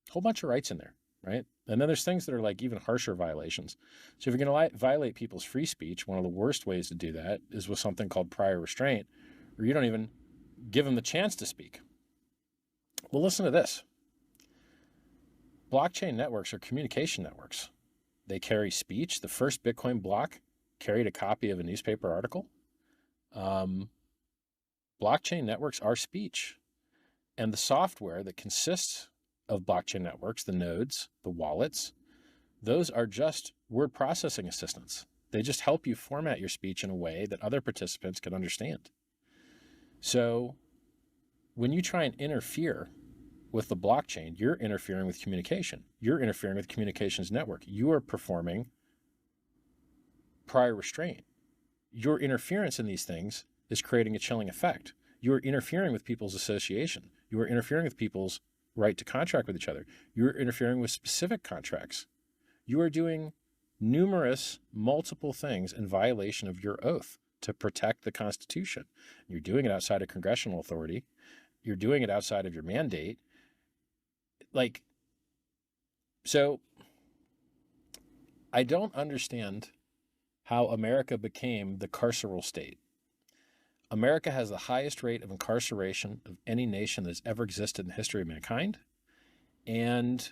A: whole bunch of rights in there. right? And then there's things that are like even harsher violations. So if you're going to violate people's free speech, one of the worst ways to do that is with something called prior restraint, where you don't even give them the chance to speak. Well, listen to this. Blockchain networks are communication networks. They carry speech. The first Bitcoin block carried a copy of a newspaper article. Blockchain networks are speech. And the software that consists of blockchain networks, the nodes, the wallets, those are just word processing assistants. They just help you format your speech in a way that other participants can understand. So when you try and interfere with the blockchain, you're interfering with communication. You're interfering with communications network. You are performing prior restraint. Your interference in these things is creating a chilling effect. You are interfering with people's association. You are interfering with people's right to contract with each other. You're interfering with specific contracts. You are doing numerous, multiple things in violation of your oath to protect the Constitution. You're doing it outside of congressional authority. You're doing it outside of your mandate. So I don't understand how America became the carceral state. America has the highest rate of incarceration of any nation that has ever existed in the history of mankind. And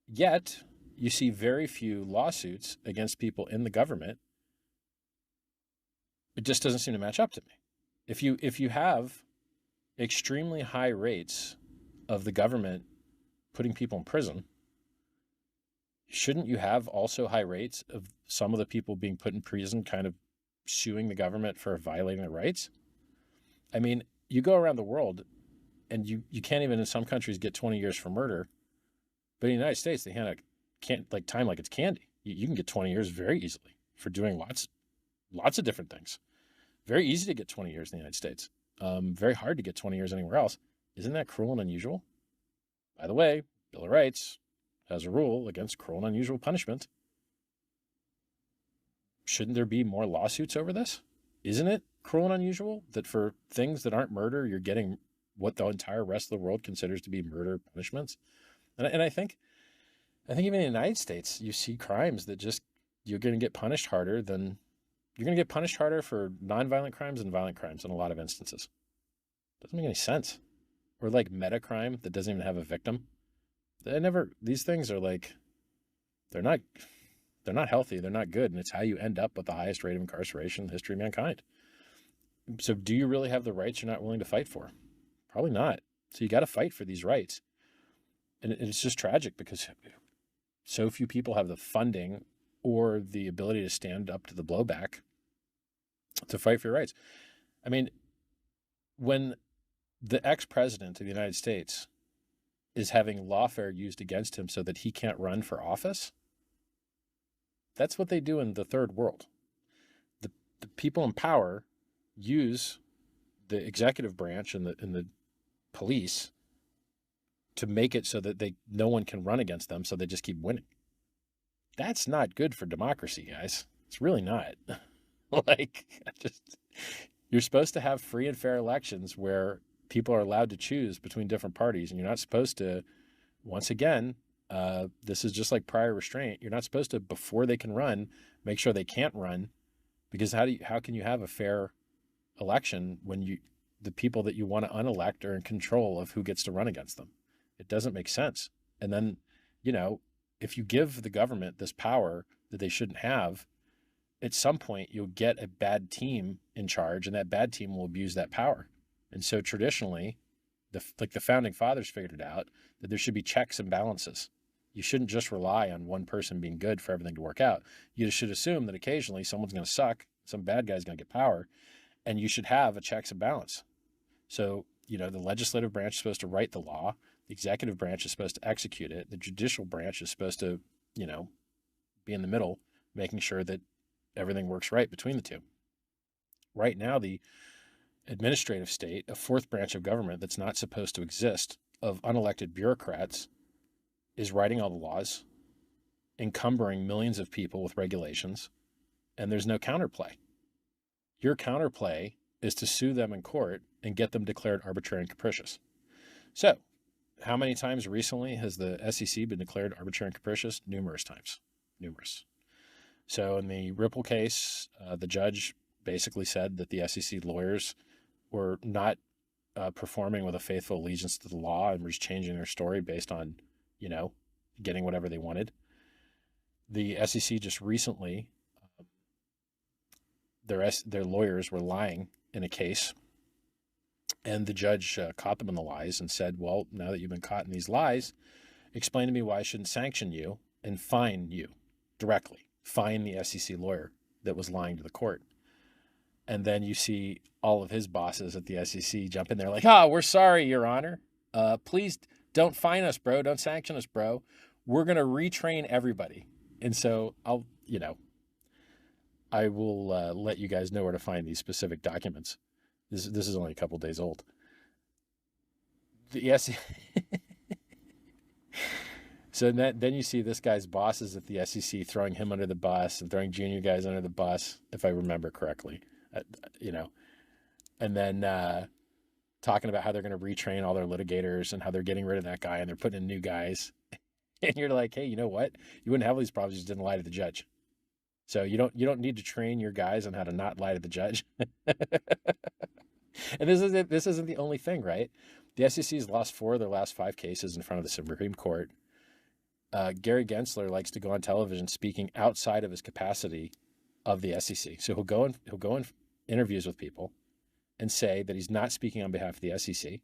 A: yet you see very few lawsuits against people in the government. It just doesn't seem to match up to me. If you have extremely high rates of the government putting people in prison, shouldn't you have also high rates of some of the people being put in prison kind of suing the government for violating their rights? I mean, you go around the world and you can't even in some countries get 20 years for murder, but in the United States, they hand out time like it's candy. You can get 20 years very easily for doing lots of different things. Very easy to get 20 years in the United States. Very hard to get 20 years anywhere else. Isn't that cruel and unusual? By the way, Bill of Rights has a rule against cruel and unusual punishment. Shouldn't there be more lawsuits over this? Isn't it cruel and unusual that for things that aren't murder, you're getting what the entire rest of the world considers to be murder punishments? And I think even in the United States, you see crimes that just, you're going to get punished harder for nonviolent crimes than violent crimes in a lot of instances. Doesn't make any sense. Or like meta crime that doesn't even have a victim. These things are like, they're not healthy. They're not good. And it's how you end up with the highest rate of incarceration in the history of mankind. So do you really have the rights you're not willing to fight for? Probably not. So you got to fight for these rights. And it's just tragic because so few people have the funding or the ability to stand up to the blowback to fight for your rights. I mean, when the ex-president of the United States is having lawfare used against him so that he can't run for office, that's what they do in the third world. The people in power use the executive branch and the police to make it so that no one can run against them, so they just keep winning. That's not good for democracy, guys. It's really not. You're supposed to have free and fair elections where people are allowed to choose between different parties, and you're not supposed to, once again, this is just like prior restraint. You're not supposed to, before they can run, make sure they can't run, because how can you have a fair election when the people that you want to unelect are in control of who gets to run against them? It doesn't make sense. And then, if you give the government this power that they shouldn't have, at some point you'll get a bad team in charge, and that bad team will abuse that power. And so traditionally, the founding fathers figured it out, that there should be checks and balances. You shouldn't just rely on one person being good for everything to work out. You should assume that occasionally someone's going to suck, some bad guy's going to get power, and you should have a checks and balance. So, the legislative branch is supposed to write the law. The executive branch is supposed to execute it. The judicial branch is supposed to, be in the middle, making sure that everything works right between the two. Right now, the administrative state, a fourth branch of government that's not supposed to exist, of unelected bureaucrats, is writing all the laws, encumbering millions of people with regulations, and there's no counterplay. Your counterplay is to sue them in court and get them declared arbitrary and capricious. So how many times recently has the SEC been declared arbitrary and capricious? Numerous times, numerous. So in the Ripple case, the judge basically said that the SEC lawyers were not performing with a faithful allegiance to the law and was changing their story based on, getting whatever they wanted. The SEC just recently, their lawyers were lying in a case, and the judge caught them in the lies and said, well, now that you've been caught in these lies, explain to me why I shouldn't sanction you and fine you directly. Fine the SEC lawyer that was lying to the court. And then you see all of his bosses at the SEC jump in there like, we're sorry, Your Honor. Please don't fine us, bro. Don't sanction us, bro. We're going to retrain everybody. And so I will let you guys know where to find these specific documents. This is only a couple days old. The SEC. So then you see this guy's bosses at the SEC throwing him under the bus and throwing junior guys under the bus, if I remember correctly, and then talking about how they're going to retrain all their litigators and how they're getting rid of that guy and they're putting in new guys. And you're like, hey, you know what? You wouldn't have all these problems if you just didn't lie to the judge. So you don't need to train your guys on how to not lie to the judge. And this isn't the only thing, right? The SEC's lost 4 of their last 5 cases in front of the Supreme Court. Gary Gensler likes to go on television speaking outside of his capacity of the SEC. So he'll go in interviews with people and say that he's not speaking on behalf of the SEC.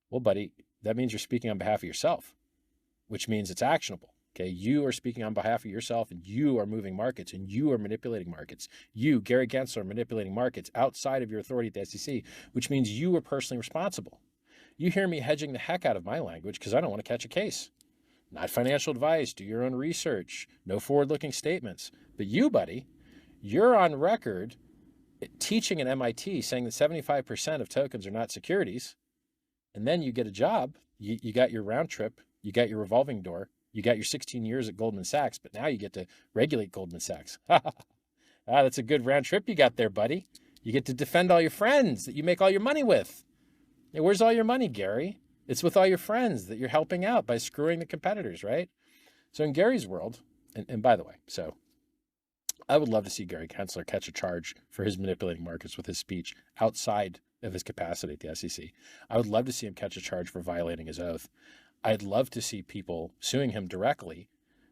A: Well, buddy, that means you're speaking on behalf of yourself, which means it's actionable. Okay, you are speaking on behalf of yourself, and you are moving markets, and you are manipulating markets. You, Gary Gensler, are manipulating markets outside of your authority at the SEC, which means you are personally responsible. You hear me hedging the heck out of my language because I don't want to catch a case. Not financial advice, do your own research, no forward-looking statements. But you, buddy, you're on record teaching at MIT saying that 75% of tokens are not securities, and then you get a job, you got your round trip, you got your revolving door, you got your 16 years at Goldman Sachs, but now you get to regulate Goldman Sachs. That's a good round trip you got there, buddy. You get to defend all your friends that you make all your money with. Hey, where's all your money, Gary? It's with all your friends that you're helping out by screwing the competitors, right? So in Gary's world, and by the way, so I would love to see Gary Gensler catch a charge for his manipulating markets with his speech outside of his capacity at the SEC. I would love to see him catch a charge for violating his oath. I'd love to see people suing him directly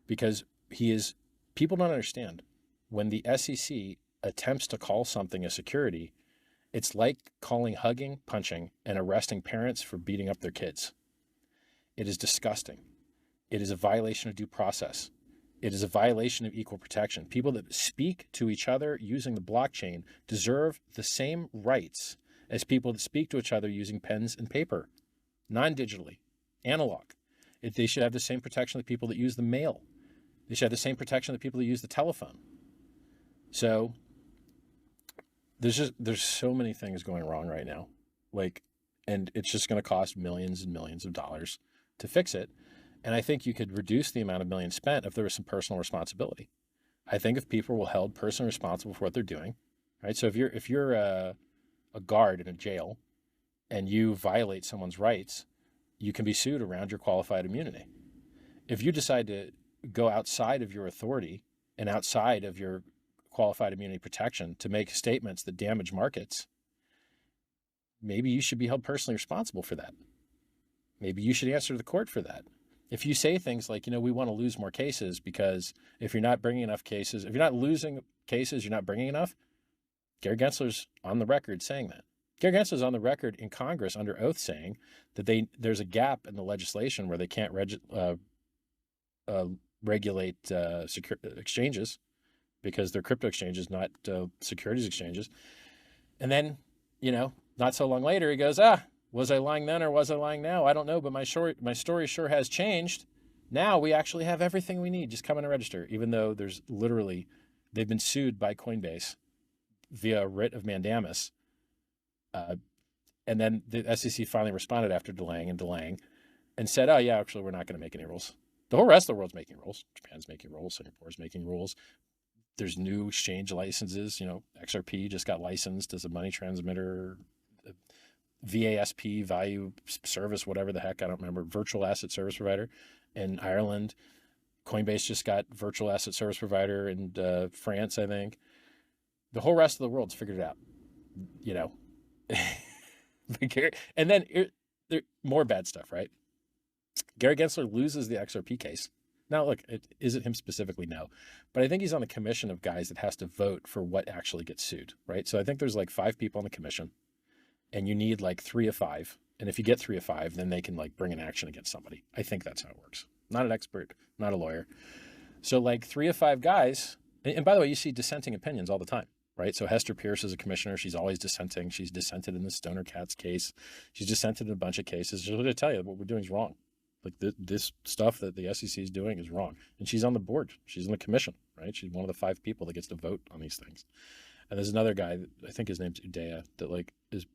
A: because people don't understand. When the SEC attempts to call something a security, it's like calling hugging, punching, and arresting parents for beating up their kids. It is disgusting. It is a violation of due process. It is a violation of equal protection. People that speak to each other using the blockchain deserve the same rights as people that speak to each other using pens and paper, non-digitally, analog. They should have the same protection of the people that use the mail. They should have the same protection of the people that use the telephone. So there's so many things going wrong right now, and it's just going to cost millions and millions of dollars to fix it. And I think you could reduce the amount of millions spent if there was some personal responsibility. I think if people were held personally responsible for what they're doing, right? So if you're a guard in a jail and you violate someone's rights, you can be sued around your qualified immunity. If you decide to go outside of your authority and outside of your qualified immunity protection to make statements that damage markets, maybe you should be held personally responsible for that. Maybe you should answer to the court for that. If you say things like, we want to lose more cases because if you're not bringing enough cases, if you're not losing cases, you're not bringing enough. Gary Gensler's on the record saying that. Gary Gensler's on the record in Congress under oath saying that there's a gap in the legislation where they can't regulate exchanges because they're crypto exchanges, not securities exchanges. And then, not so long later, he goes, was I lying then or was I lying now? I don't know, but my story sure has changed. Now we actually have everything we need. Just come in and register, even though they've been sued by Coinbase via writ of mandamus. And then the SEC finally responded after delaying and said, oh yeah, actually we're not going to make any rules. The whole rest of the world's making rules. Japan's making rules. Singapore's making rules. There's new exchange licenses. XRP just got licensed as a money transmitter. VASP, value service, whatever the heck, I don't remember, virtual asset service provider in Ireland. Coinbase just got virtual asset service provider in France, I think. The whole rest of the world's figured it out, you know. And then there more bad stuff, right? Gary Gensler loses the XRP case. Now, look, is it him specifically? No. But I think he's on the commission of guys that has to vote for what actually gets sued, right? So I think there's like 5 people on the commission, and you need like 3 of 5. And if you get 3 of 5, then they can like bring an action against somebody. I think that's how it works. Not an expert, not a lawyer. So like 3 of 5 guys, and by the way, you see dissenting opinions all the time, right? So Hester Pierce is a commissioner. She's always dissenting. She's dissented in the Stoner Cats case. She's dissented in a bunch of cases. She's going to tell you what we're doing is wrong. Like this stuff that the SEC is doing is wrong. And she's on the board. She's in the commission, right? She's one of the 5 people that gets to vote on these things. And there's another guy, I think his name's Udaya, that like is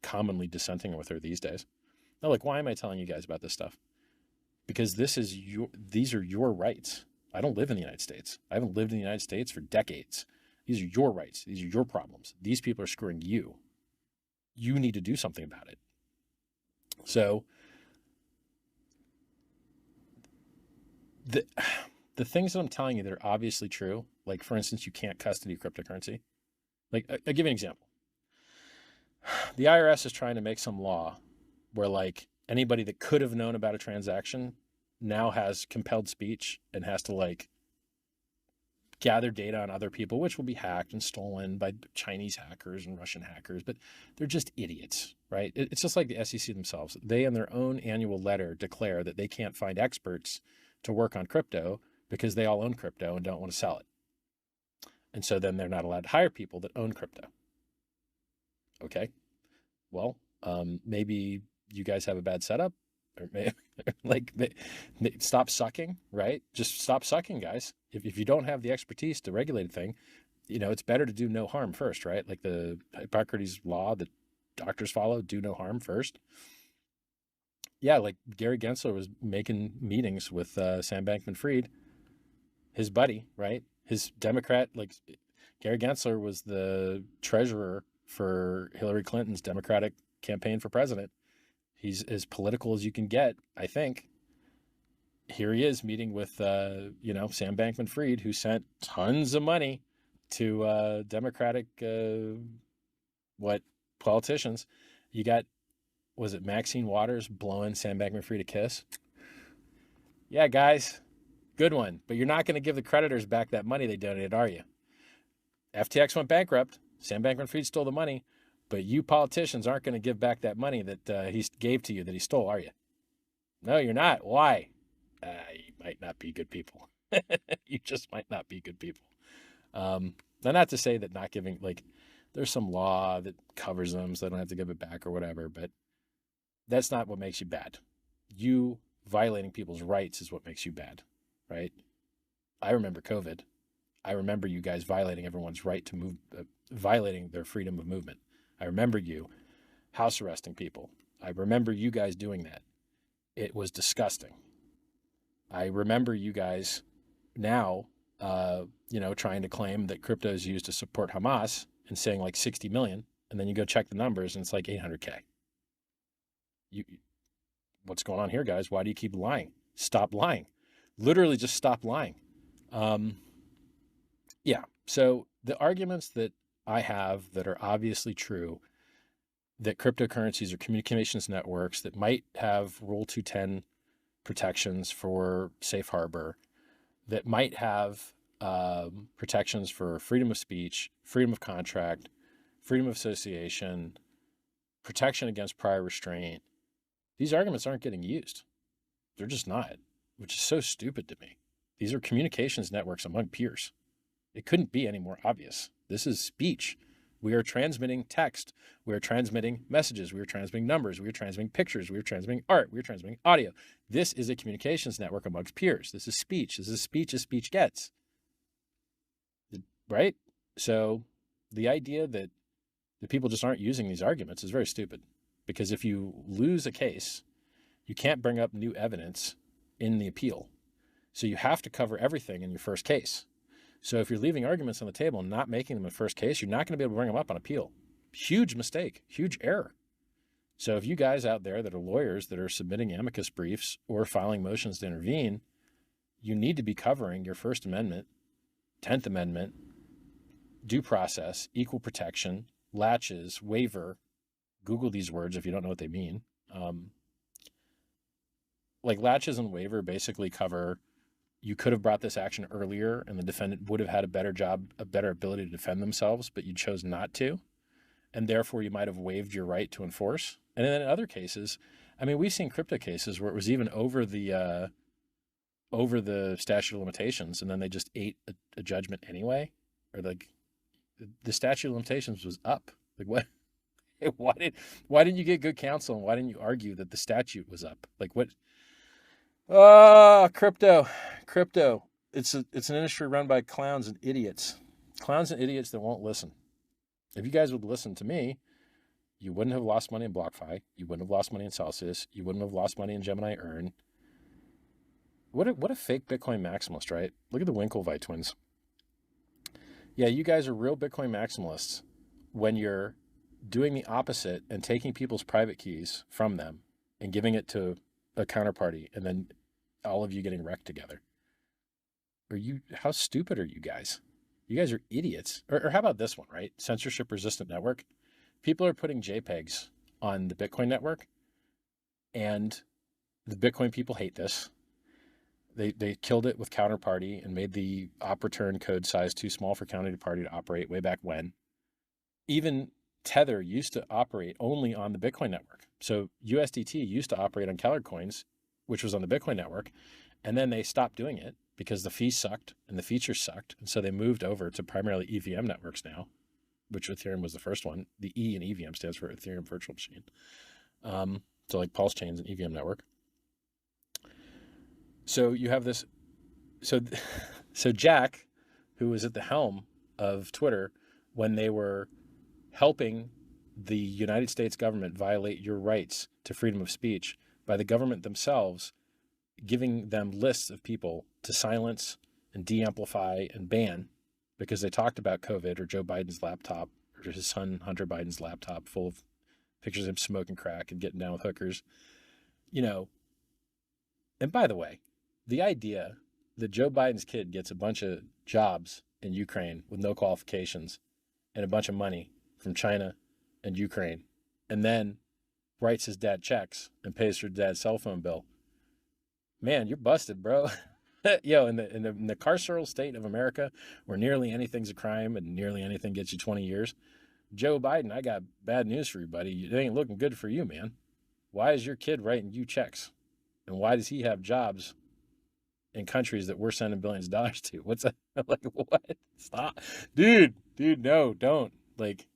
A: commonly dissenting with her these days. Now, like, why am I telling you guys about this stuff? Because these are your rights. I don't live in the United States. I haven't lived in the United States for decades. These are your rights. These are your problems. These people are screwing you. You need to do something about it. So the things that I'm telling you that are obviously true, like for instance, you can't custody cryptocurrency. Like I'll give you an example. The IRS is trying to make some law where like anybody that could have known about a transaction now has compelled speech and has to like gather data on other people, which will be hacked and stolen by Chinese hackers and Russian hackers, but they're just idiots, right? It's just like the SEC themselves. They in their own annual letter declare that they can't find experts to work on crypto because they all own crypto and don't want to sell it. And so then they're not allowed to hire people that own crypto. Okay. Well, maybe you guys have a bad setup, or maybe like stop sucking, right? Just stop sucking, guys. If you don't have the expertise to regulate a thing, you know, it's better to do no harm first, right? Like the Hippocrates law that doctors follow, do no harm first. Yeah, like Gary Gensler was making meetings with Sam Bankman-Fried, his buddy, right? His Democrat, like Gary Gensler was the treasurer for Hillary Clinton's Democratic campaign for president. He's as political as you can get, I think. Here he is meeting with, Sam Bankman-Fried, who sent tons of money to Democratic, politicians. You got, was it Maxine Waters blowing Sam Bankman-Fried a kiss? Yeah, guys, good one. But you're not going to give the creditors back that money they donated, are you? FTX went bankrupt. Sam Bankman-Fried stole the money. But you politicians aren't going to give back that money that he gave to you that he stole, are you? No, you're not. Why? You might not be good people. You just might not be good people. Now, not to say that not giving, like, there's some law that covers them so they don't have to give it back or whatever, but that's not what makes you bad. You violating people's rights is what makes you bad, right? I remember COVID. I remember you guys violating everyone's right to move, violating their freedom of movement. I remember you house arresting people. I remember you guys doing that. It was disgusting. I remember you guys now, trying to claim that crypto is used to support Hamas and saying like 60 million, and then you go check the numbers and it's like 800K. What's going on here, guys? Why do you keep lying? Stop lying. Literally just stop lying. So the arguments that I have that are obviously true, that cryptocurrencies are communications networks that might have Rule 210 protections for safe harbor, that might have protections for freedom of speech, freedom of contract, freedom of association, protection against prior restraint. These arguments aren't getting used. They're just not, which is so stupid to me. These are communications networks among peers. It couldn't be any more obvious. This is speech. We are transmitting text. We are transmitting messages. We are transmitting numbers. We are transmitting pictures. We are transmitting art. We are transmitting audio. This is a communications network amongst peers. This is speech. This is speech as speech gets. Right? So the idea that the people just aren't using these arguments is very stupid, because if you lose a case, you can't bring up new evidence in the appeal. So you have to cover everything in your first case. So if you're leaving arguments on the table and not making them in first case, you're not going to be able to bring them up on appeal. Huge mistake, huge error. So if you guys out there that are lawyers that are submitting amicus briefs or filing motions to intervene, you need to be covering your First Amendment, 10th Amendment, due process, equal protection, latches, waiver. Google these words if you don't know what they mean. Like latches and waiver basically cover, you could have brought this action earlier and the defendant would have had a better job, a better ability to defend themselves, but you chose not to. And therefore you might have waived your right to enforce. And then in other cases, I mean, we've seen crypto cases where it was even over the statute of limitations, and then they just ate a judgment anyway, or like the statute of limitations was up. Like what? Why didn't you get good counsel, and why didn't you argue that the statute was up? Like what? Crypto. It's an industry run by clowns and idiots that won't listen. If you guys would listen to me, you wouldn't have lost money in BlockFi. You wouldn't have lost money in Celsius. You wouldn't have lost money in Gemini Earn. What a fake Bitcoin maximalist, right? Look at the Winklevi twins. Yeah, you guys are real Bitcoin maximalists when you're doing the opposite and taking people's private keys from them and giving it to a counterparty, and then all of you getting wrecked together. How stupid are you guys? You guys are idiots. Or how about this one, right? Censorship resistant network. People are putting JPEGs on the Bitcoin network, and the Bitcoin people hate this. They killed it with counterparty and made the op return code size too small for counterparty to operate way back when. Even Tether used to operate only on the Bitcoin network. So USDT used to operate on Keller coins, which was on the Bitcoin network. And then they stopped doing it because the fees sucked and the features sucked. And so they moved over to primarily EVM networks now, which Ethereum was the first one. The E in EVM stands for Ethereum Virtual Machine. So like PulseChain's an EVM network. So you have this, so Jack, who was at the helm of Twitter when they were helping the United States government violate your rights to freedom of speech by the government themselves giving them lists of people to silence and de-amplify and ban because they talked about COVID or Joe Biden's laptop or his son Hunter Biden's laptop full of pictures of him smoking crack and getting down with hookers, And by the way, the idea that Joe Biden's kid gets a bunch of jobs in Ukraine with no qualifications and a bunch of money from China and Ukraine, and then writes his dad checks and pays for dad's cell phone bill. Man, you're busted, bro. In the carceral state of America, where nearly anything's a crime and nearly anything gets you 20 years, Joe Biden, I got bad news for you, buddy. It ain't looking good for you, man. Why is your kid writing you checks? And why does he have jobs in countries that we're sending billions of dollars to? What's that? Like, what? Stop. Dude, no, don't. Like,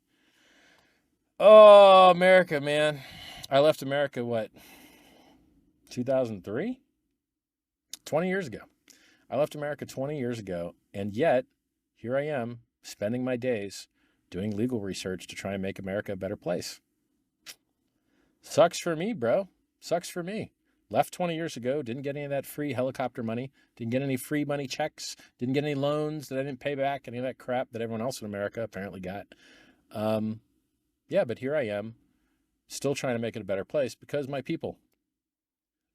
A: oh, America, man. I left America, 2003? 20 years ago. I left America 20 years ago, and yet here I am spending my days doing legal research to try and make America a better place. Sucks for me, bro. Sucks for me. Left 20 years ago, didn't get any of that free helicopter money, didn't get any free money checks, didn't get any loans that I didn't pay back, any of that crap that everyone else in America apparently got. But here I am, still trying to make it a better place because my people.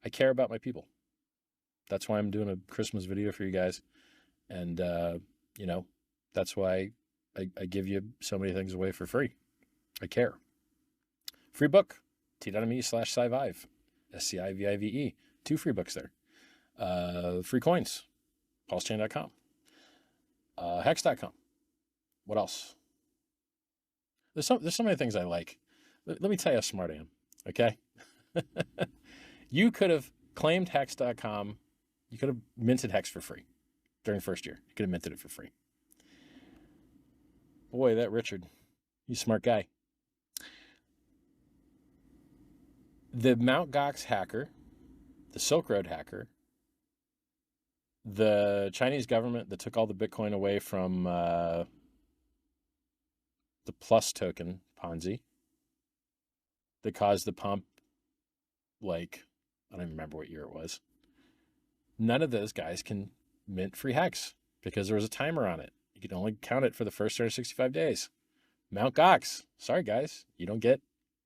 A: I care about my people. That's why I'm doing a Christmas video for you guys. And, that's why I give you so many things away for free. I care. Free book, t.me/Scivive, SCIVIVE. 2 free books there. Free coins, PulseChain.com, HEX.com. What else? There's so many things I like. Let me tell you how smart I am, okay? You could have claimed HEX.com. You could have minted HEX for free during the first year. You could have minted it for free. Boy, that Richard, he's a smart guy. The Mt. Gox hacker, the Silk Road hacker, the Chinese government that took all the Bitcoin away from the Plus token Ponzi that caused the pump, I don't even remember what year it was. None of those guys can mint free HEX because there was a timer on it. You could only count it for the first 365 days. Mt. Gox, sorry guys, you don't get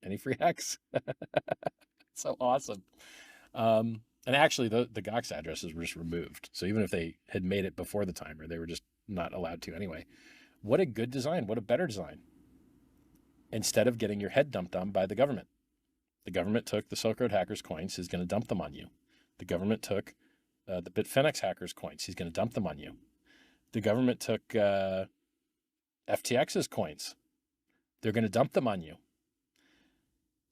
A: Any free hex? So awesome. And actually, the GOX addresses were just removed. So even if they had made it before the timer, they were just not allowed to anyway. What a good design. What a better design. Instead of getting your head dumped on by the government. The government took the Silk Road hackers' coins. He's going to dump them on you. The government took the Bitfinex hackers' coins. He's going to dump them on you. The government took FTX's coins. They're going to dump them on you.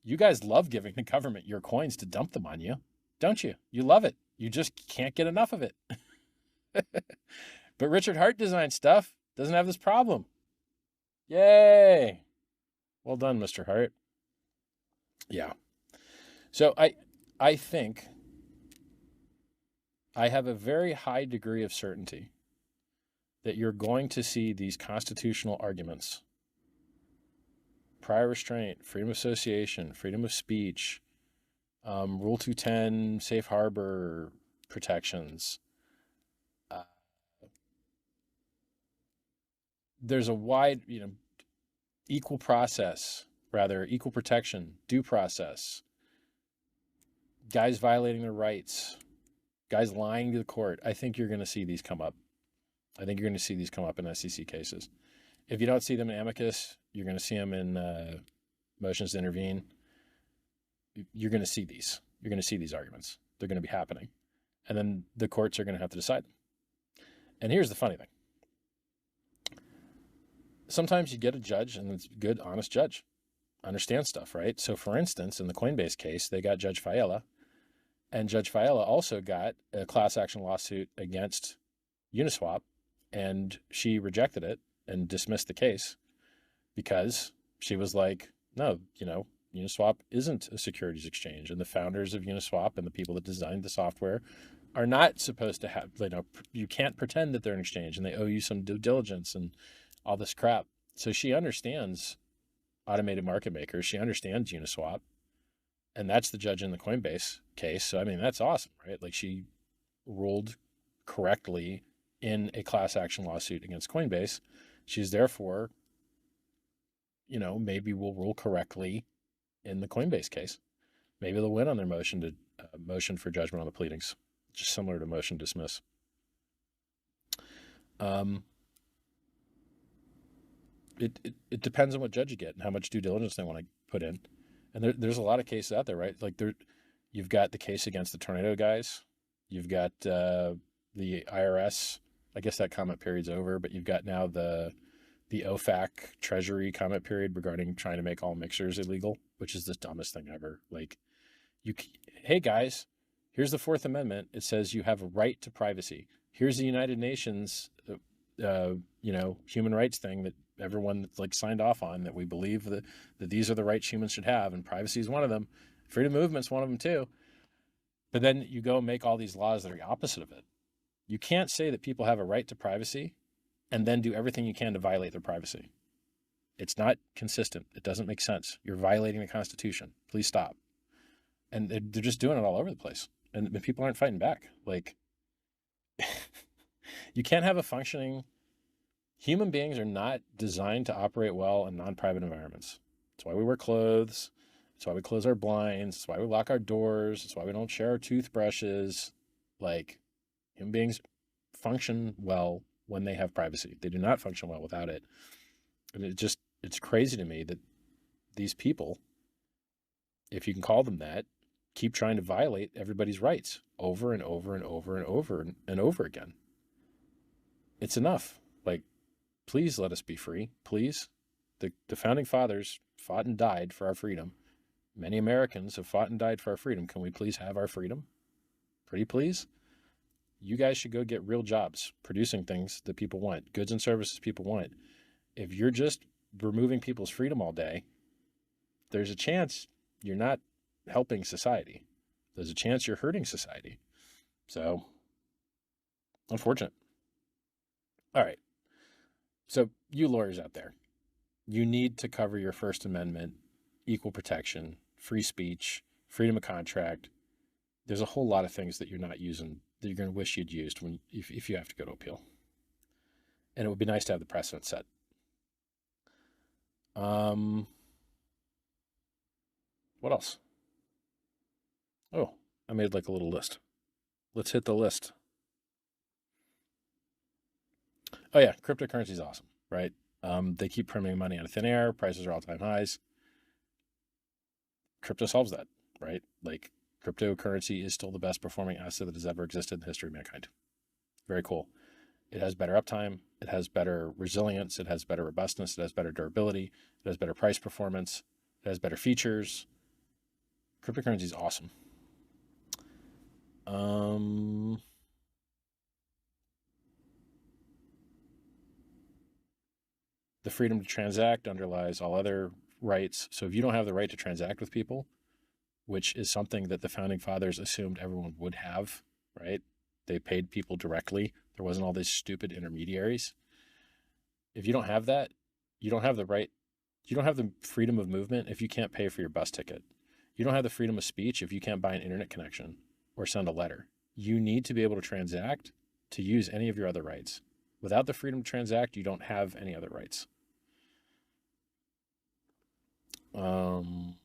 A: You guys love giving the government your coins to dump them on you, don't you? You love it. You just can't get enough of it. But RichardHeart design stuff doesn't have this problem. Yay. Well done, Mr. Hart. Yeah. So I think I have a very high degree of certainty that you're going to see these constitutional arguments, prior restraint, freedom of association, freedom of speech, Rule 210, safe harbor protections. There's a wide, equal protection, due process, guys violating their rights, guys lying to the court. I think you're going to see these come up. I think you're going to see these come up in SEC cases. If you don't see them in amicus, you're going to see them in motions to intervene. You're going to see these. You're going to see these arguments. They're going to be happening. And then the courts are going to have to decide them. And here's the funny thing. Sometimes you get a judge, and it's a good, honest judge. Understands stuff, right? So for instance, in the Coinbase case, they got Judge Fiala. And Judge Fiala also got a class action lawsuit against Uniswap. And she rejected it and dismissed the case because she was like, no, Uniswap isn't a securities exchange, and the founders of Uniswap and the people that designed the software are not supposed to have, you can't pretend that they're an exchange, and they owe you some due diligence and all this crap. So she understands automated market makers. She understands Uniswap, and that's the judge in the Coinbase case. So, I mean, that's awesome, right? Like, she ruled correctly in a class action lawsuit against Coinbase. She's therefore, maybe will rule correctly in the Coinbase case. Maybe they'll win on their motion for judgment on the pleadings, just similar to motion dismiss. It depends on what judge you get and how much due diligence they want to put in. And there's a lot of cases out there, right? Like you've got the case against the tornado guys. You've got the IRS. I guess that comment period's over, but you've got now the OFAC Treasury comment period regarding trying to make all mixers illegal, which is the dumbest thing ever. Like, hey guys, here's the Fourth Amendment. It says you have a right to privacy. Here's the United Nations, human rights thing that everyone signed off on, that we believe that these are the rights humans should have, and privacy is one of them. Freedom of movement's one of them too. But then you go make all these laws that are the opposite of it. You can't say that people have a right to privacy and then do everything you can to violate their privacy. It's not consistent. It doesn't make sense. You're violating the Constitution. Please stop. And they're just doing it all over the place. And people aren't fighting back. You can't have a functioning... Human beings are not designed to operate well in non-private environments. That's why we wear clothes. That's why we close our blinds. That's why we lock our doors. That's why we don't share our toothbrushes. Human beings function well when they have privacy. They do not function well without it. And it's crazy to me that these people, if you can call them that, keep trying to violate everybody's rights over and over and over and over and over again. It's enough. Please let us be free. Please. The founding fathers fought and died for our freedom. Many Americans have fought and died for our freedom. Can we please have our freedom? Pretty please? You guys should go get real jobs, producing things that people want, goods and services people want. If you're just removing people's freedom all day, there's a chance you're not helping society. There's a chance you're hurting society. So, unfortunate. All right. So you lawyers out there, you need to cover your First Amendment, equal protection, free speech, freedom of contract. There's a whole lot of things that you're not using that you're going to wish you'd used if you have to go to appeal. And it would be nice to have the precedent set. What else? Oh, I made like a little list. Let's hit the list. Oh yeah, cryptocurrency is awesome, right? They keep printing money out of thin air. Prices are all-time highs. Crypto solves that, right? Like cryptocurrency is still the best performing asset that has ever existed in the history of mankind. Very cool. It has better uptime. It has better resilience. It has better robustness. It has better durability. It has better price performance. It has better features. Cryptocurrency is awesome. The freedom to transact underlies all other rights. So if you don't have the right to transact with people, which is something that the founding fathers assumed everyone would have, right? They paid people directly. There wasn't all these stupid intermediaries. If you don't have that, you don't have the right, you don't have the freedom of movement if you can't pay for your bus ticket. You don't have the freedom of speech if you can't buy an internet connection or send a letter. You need to be able to transact to use any of your other rights. Without the freedom to transact, you don't have any other rights. Man,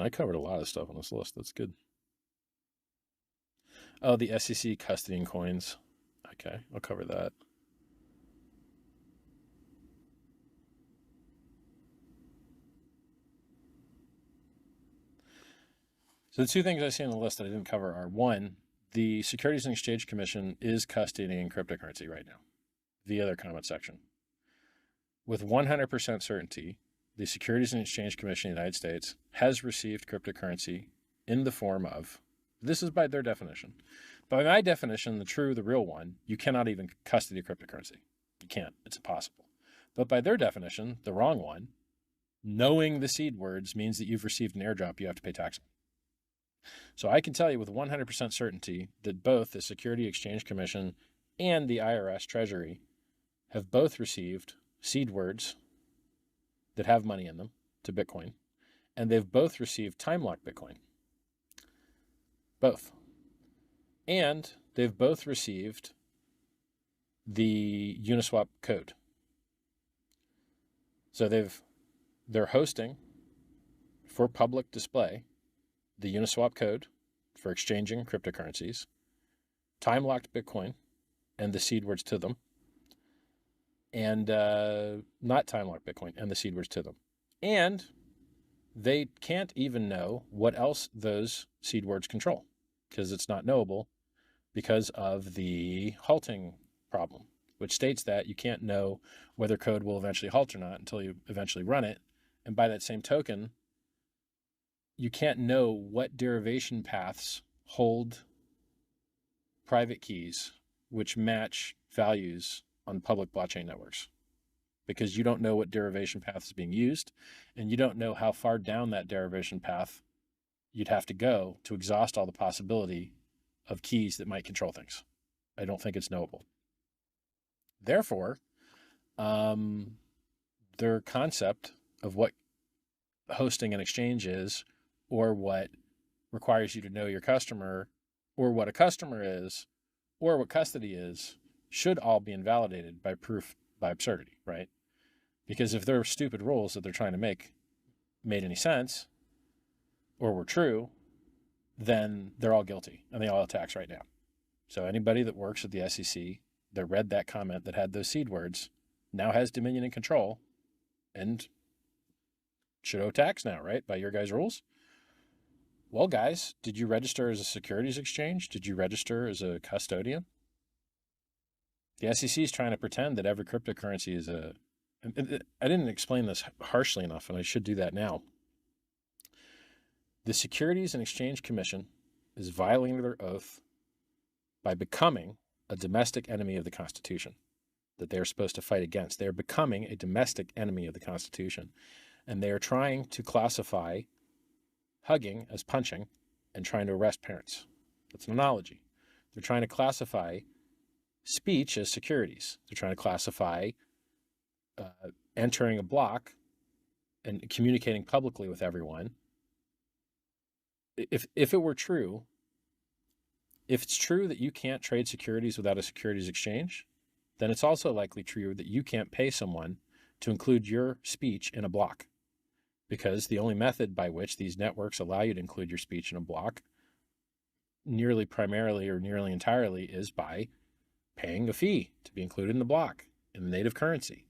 A: I covered a lot of stuff on this list. That's good. Oh, the SEC custodying coins. Okay, I'll cover that. So the two things I see on the list that I didn't cover are, one, the Securities and Exchange Commission is custodying cryptocurrency right now via their comment section. With 100% certainty, the Securities and Exchange Commission of the United States has received cryptocurrency in the form of, this is by their definition. By my definition, the real one, you cannot even custody cryptocurrency. You can't. It's impossible. But by their definition, the wrong one, knowing the seed words means that you've received an airdrop you have to pay tax on. So I can tell you with 100% certainty that both the Securities Exchange Commission and the IRS Treasury have both received seed words that have money in them to Bitcoin, and they've both received time-locked Bitcoin. Both. And they've both received the Uniswap code. So they're hosting for public display the Uniswap code for exchanging cryptocurrencies, time-locked Bitcoin, and the seed words to them, and not time-locked Bitcoin and the seed words to them. And they can't even know what else those seed words control because it's not knowable because of the halting problem, which states that you can't know whether code will eventually halt or not until you eventually run it. And by that same token, you can't know what derivation paths hold private keys which match values on public blockchain networks, because you don't know what derivation path is being used, and you don't know how far down that derivation path you'd have to go to exhaust all the possibility of keys that might control things. I don't think it's knowable. Therefore, their concept of what hosting an exchange is, or what requires you to know your customer, or what a customer is, or what custody is, should all be invalidated by proof by absurdity, right? Because if their stupid rules that they're trying to make made any sense or were true, then they're all guilty and they all have tax right now. So anybody that works at the SEC that read that comment that had those seed words now has dominion and control and should owe tax now, right? By your guys' rules. Well, guys, did you register as a securities exchange? Did you register as a custodian? The SEC is trying to pretend that every cryptocurrency is a... I didn't explain this harshly enough, and I should do that now. The Securities and Exchange Commission is violating their oath by becoming a domestic enemy of the Constitution that they are supposed to fight against. They are becoming a domestic enemy of the Constitution, and they are trying to classify hugging as punching and trying to arrest parents. That's an analogy. They're trying to classify speech as securities. They're trying to classify entering a block and communicating publicly with everyone. If it were true, if it's true that you can't trade securities without a securities exchange, then it's also likely true that you can't pay someone to include your speech in a block. because the only method by which these networks allow you to include your speech in a block nearly primarily or nearly entirely is by paying a fee to be included in the block in the native currency.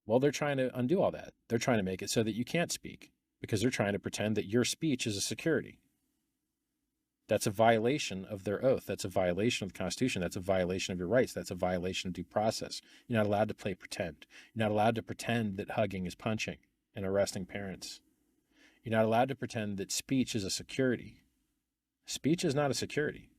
A: Well, they're trying to undo all that. They're trying to make it so that you can't speak because they're trying to pretend that your speech is a security. That's a violation of their oath. That's a violation of the Constitution. That's a violation of your rights. That's a violation of due process. You're not allowed to play pretend. You're not allowed to pretend that hugging is punching and arresting parents. You're not allowed to pretend that speech is a security. Speech is not a security.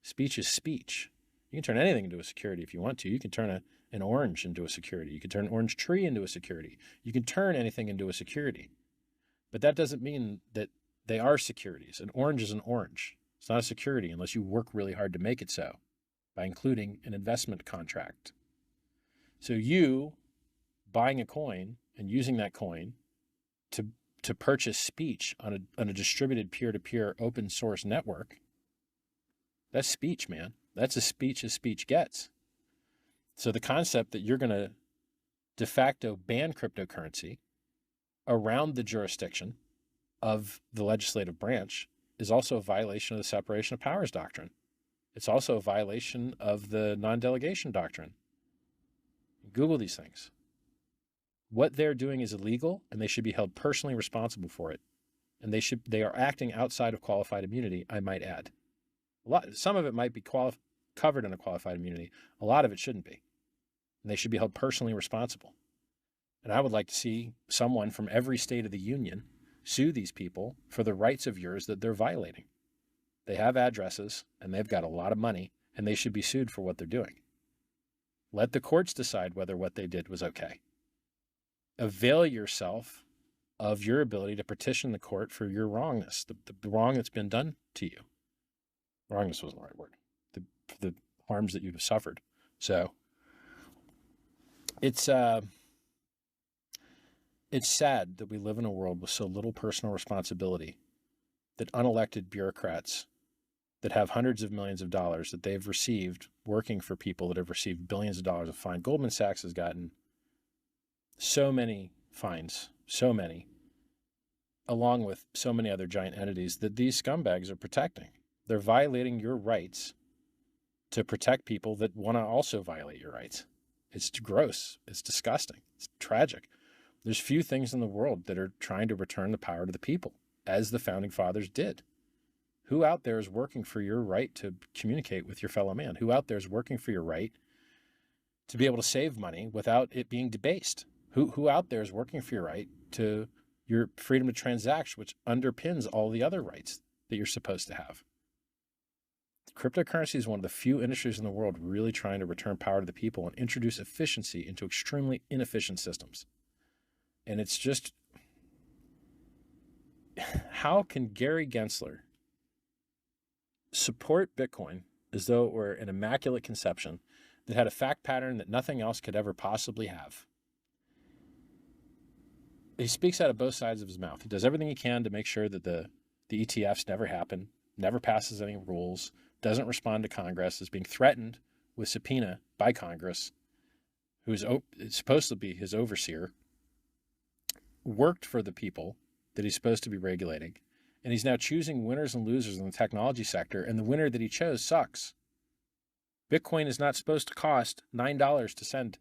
A: Speech is speech. You can turn anything into a security if you want to. You can turn an orange into a security. You can turn an orange tree into a security. You can turn anything into a security. But that doesn't mean that they are securities. An orange is an orange. It's not a security unless you work really hard to make it so by including an investment contract. So you buying a coin and using that coin to purchase speech on a distributed peer-to-peer open source network, that's speech, man. That's as speech gets. So the concept that you're going to de facto ban cryptocurrency around the jurisdiction of the legislative branch is also a violation of the separation of powers doctrine. It's also a violation of the non-delegation doctrine. Google these things. What they're doing is illegal, and they should be held personally responsible for it. And they are acting outside of qualified immunity, I might add. Some of it might be covered under qualified immunity. A lot of it shouldn't be. And they should be held personally responsible. And I would like to see someone from every state of the union sue these people for the rights of yours that they're violating. They have addresses, and they've got a lot of money, and they should be sued for what they're doing. Let the courts decide whether what they did was okay. Avail yourself of your ability to petition the court for your wrongness, the wrong that's been done to you. Wrongness wasn't the right word. The harms that you've suffered. So it's sad that we live in a world with so little personal responsibility, that unelected bureaucrats that have hundreds of millions of dollars that they've received working for people that have received billions of dollars of fine. Goldman Sachs has gotten so many fines, so many, along with so many other giant entities that these scumbags are protecting. They're violating your rights to protect people that want to also violate your rights. It's gross. It's disgusting. It's tragic. There's few things in the world that are trying to return the power to the people, as the founding fathers did. Who out there is working for your right to communicate with your fellow man? Who out there is working for your right to be able to save money without it being debased? Who out there is working for your right to your freedom to transact, which underpins all the other rights that you're supposed to have? Cryptocurrency is one of the few industries in the world really trying to return power to the people and introduce efficiency into extremely inefficient systems. And it's just, how can Gary Gensler support Bitcoin as though it were an immaculate conception that had a fact pattern that nothing else could ever possibly have? He speaks out of both sides of his mouth. He does everything he can to make sure that the ETFs never happen, never passes any rules, doesn't respond to Congress, is being threatened with subpoena by Congress, who's supposed to be his overseer, worked for the people that he's supposed to be regulating, and he's now choosing winners and losers in the technology sector, and the winner that he chose sucks. Bitcoin is not supposed to cost $9 to send.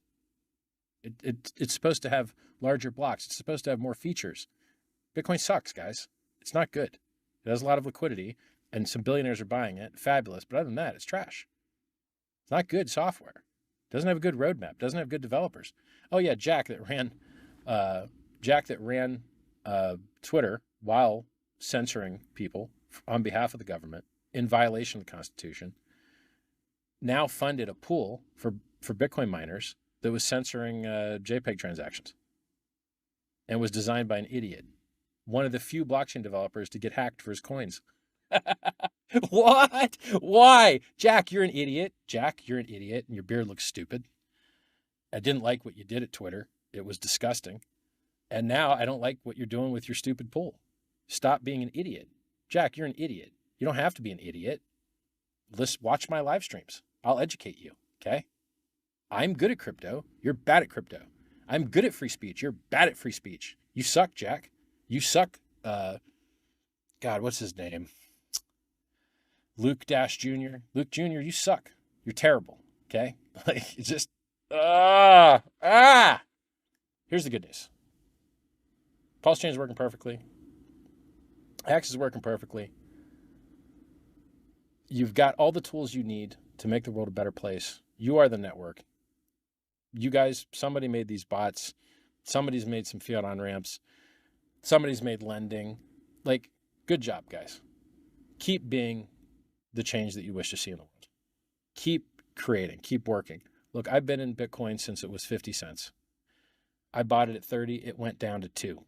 A: It's supposed to have larger blocks. It's supposed to have more features. Bitcoin sucks, guys. It's not good. It has a lot of liquidity, and some billionaires are buying it. Fabulous. But other than that, it's trash. It's not good software. It doesn't have a good roadmap. It doesn't have good developers. Oh yeah, Jack that ran Twitter while censoring people on behalf of the government in violation of the Constitution, now funded a pool for Bitcoin miners that was censoring JPEG transactions and was designed by an idiot, one of the few blockchain developers to get hacked for his coins. What? Why? Jack, you're an idiot. Jack, you're an idiot, and your beard looks stupid. I didn't like what you did at Twitter. It was disgusting. And now I don't like what you're doing with your stupid pool. Stop being an idiot. Jack, you're an idiot. You don't have to be an idiot. Watch my live streams. I'll educate you, okay? I'm good at crypto. You're bad at crypto. I'm good at free speech. You're bad at free speech. You suck, Jack. You suck. God, what's his name? Luke Dash Jr. Luke Jr., you suck. You're terrible. Okay? Like, it's just, Here's the good news. PulseChain is working perfectly. HEX is working perfectly. You've got all the tools you need to make the world a better place. You are the network. You guys, somebody made these bots. Somebody's made some fiat on-ramps. Somebody's made lending. Like, good job, guys. Keep being the change that you wish to see in the world. Keep creating. Keep working. Look, I've been in Bitcoin since it was 50 cents. I bought it at 30. It went down to 2.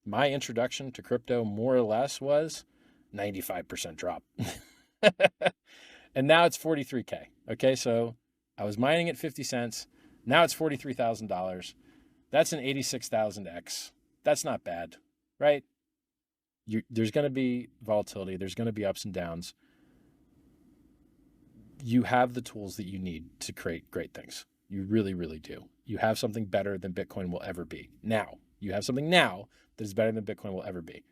A: My introduction to crypto, more or less, was 95% drop. And now it's 43K. Okay, so I was mining at 50 cents. Now it's $43,000. That's an 86,000x. That's not bad, right? There's going to be volatility. There's going to be ups and downs. You have the tools that you need to create great things. You really, really do. You have something better than Bitcoin will ever be. Now, you have something now that is better than Bitcoin will ever be.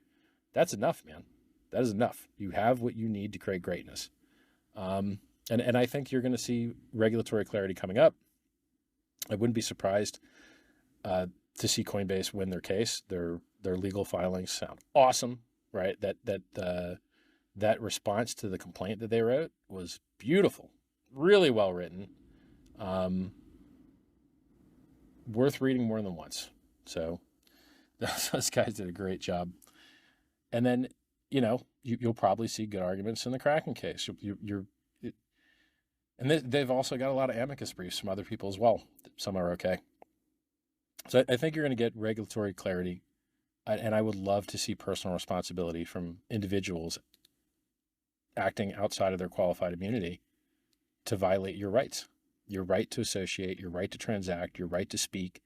A: That's enough, man. That is enough. You have what you need to create greatness. And I think you're going to see regulatory clarity coming up. I wouldn't be surprised to see Coinbase win their case. Their legal filings sound awesome, right? That response to the complaint that they wrote was beautiful, really well written, worth reading more than once. So those guys did a great job. And then, you'll probably see good arguments in the Kraken case. And they've also got a lot of amicus briefs from other people as well. Some are okay. So I think you're going to get regulatory clarity. And I would love to see personal responsibility from individuals acting outside of their qualified immunity to violate your rights. Your right to associate, your right to transact, your right to speak.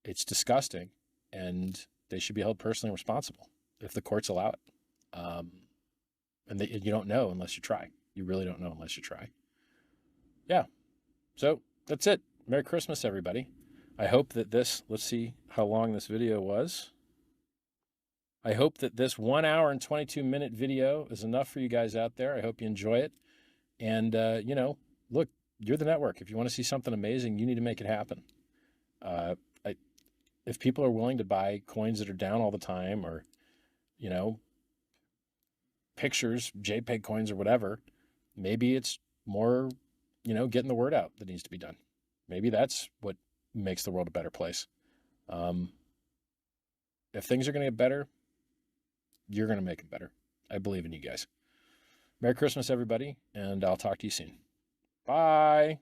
A: It's disgusting, and they should be held personally responsible if the courts allow it. And you don't know unless you try. You really don't know unless you try. Yeah. So that's it. Merry Christmas, everybody. I hope that let's see how long this video was. I hope that this 1 hour and 22-minute video is enough for you guys out there. I hope you enjoy it. And, look, you're the network. If you want to see something amazing, you need to make it happen. If people are willing to buy coins that are down all the time, or, pictures, JPEG coins or whatever, maybe it's more, getting the word out that needs to be done. Maybe that's what makes the world a better place. If things are going to get better, you're going to make it better. I believe in you guys. Merry Christmas, everybody, and I'll talk to you soon. Bye.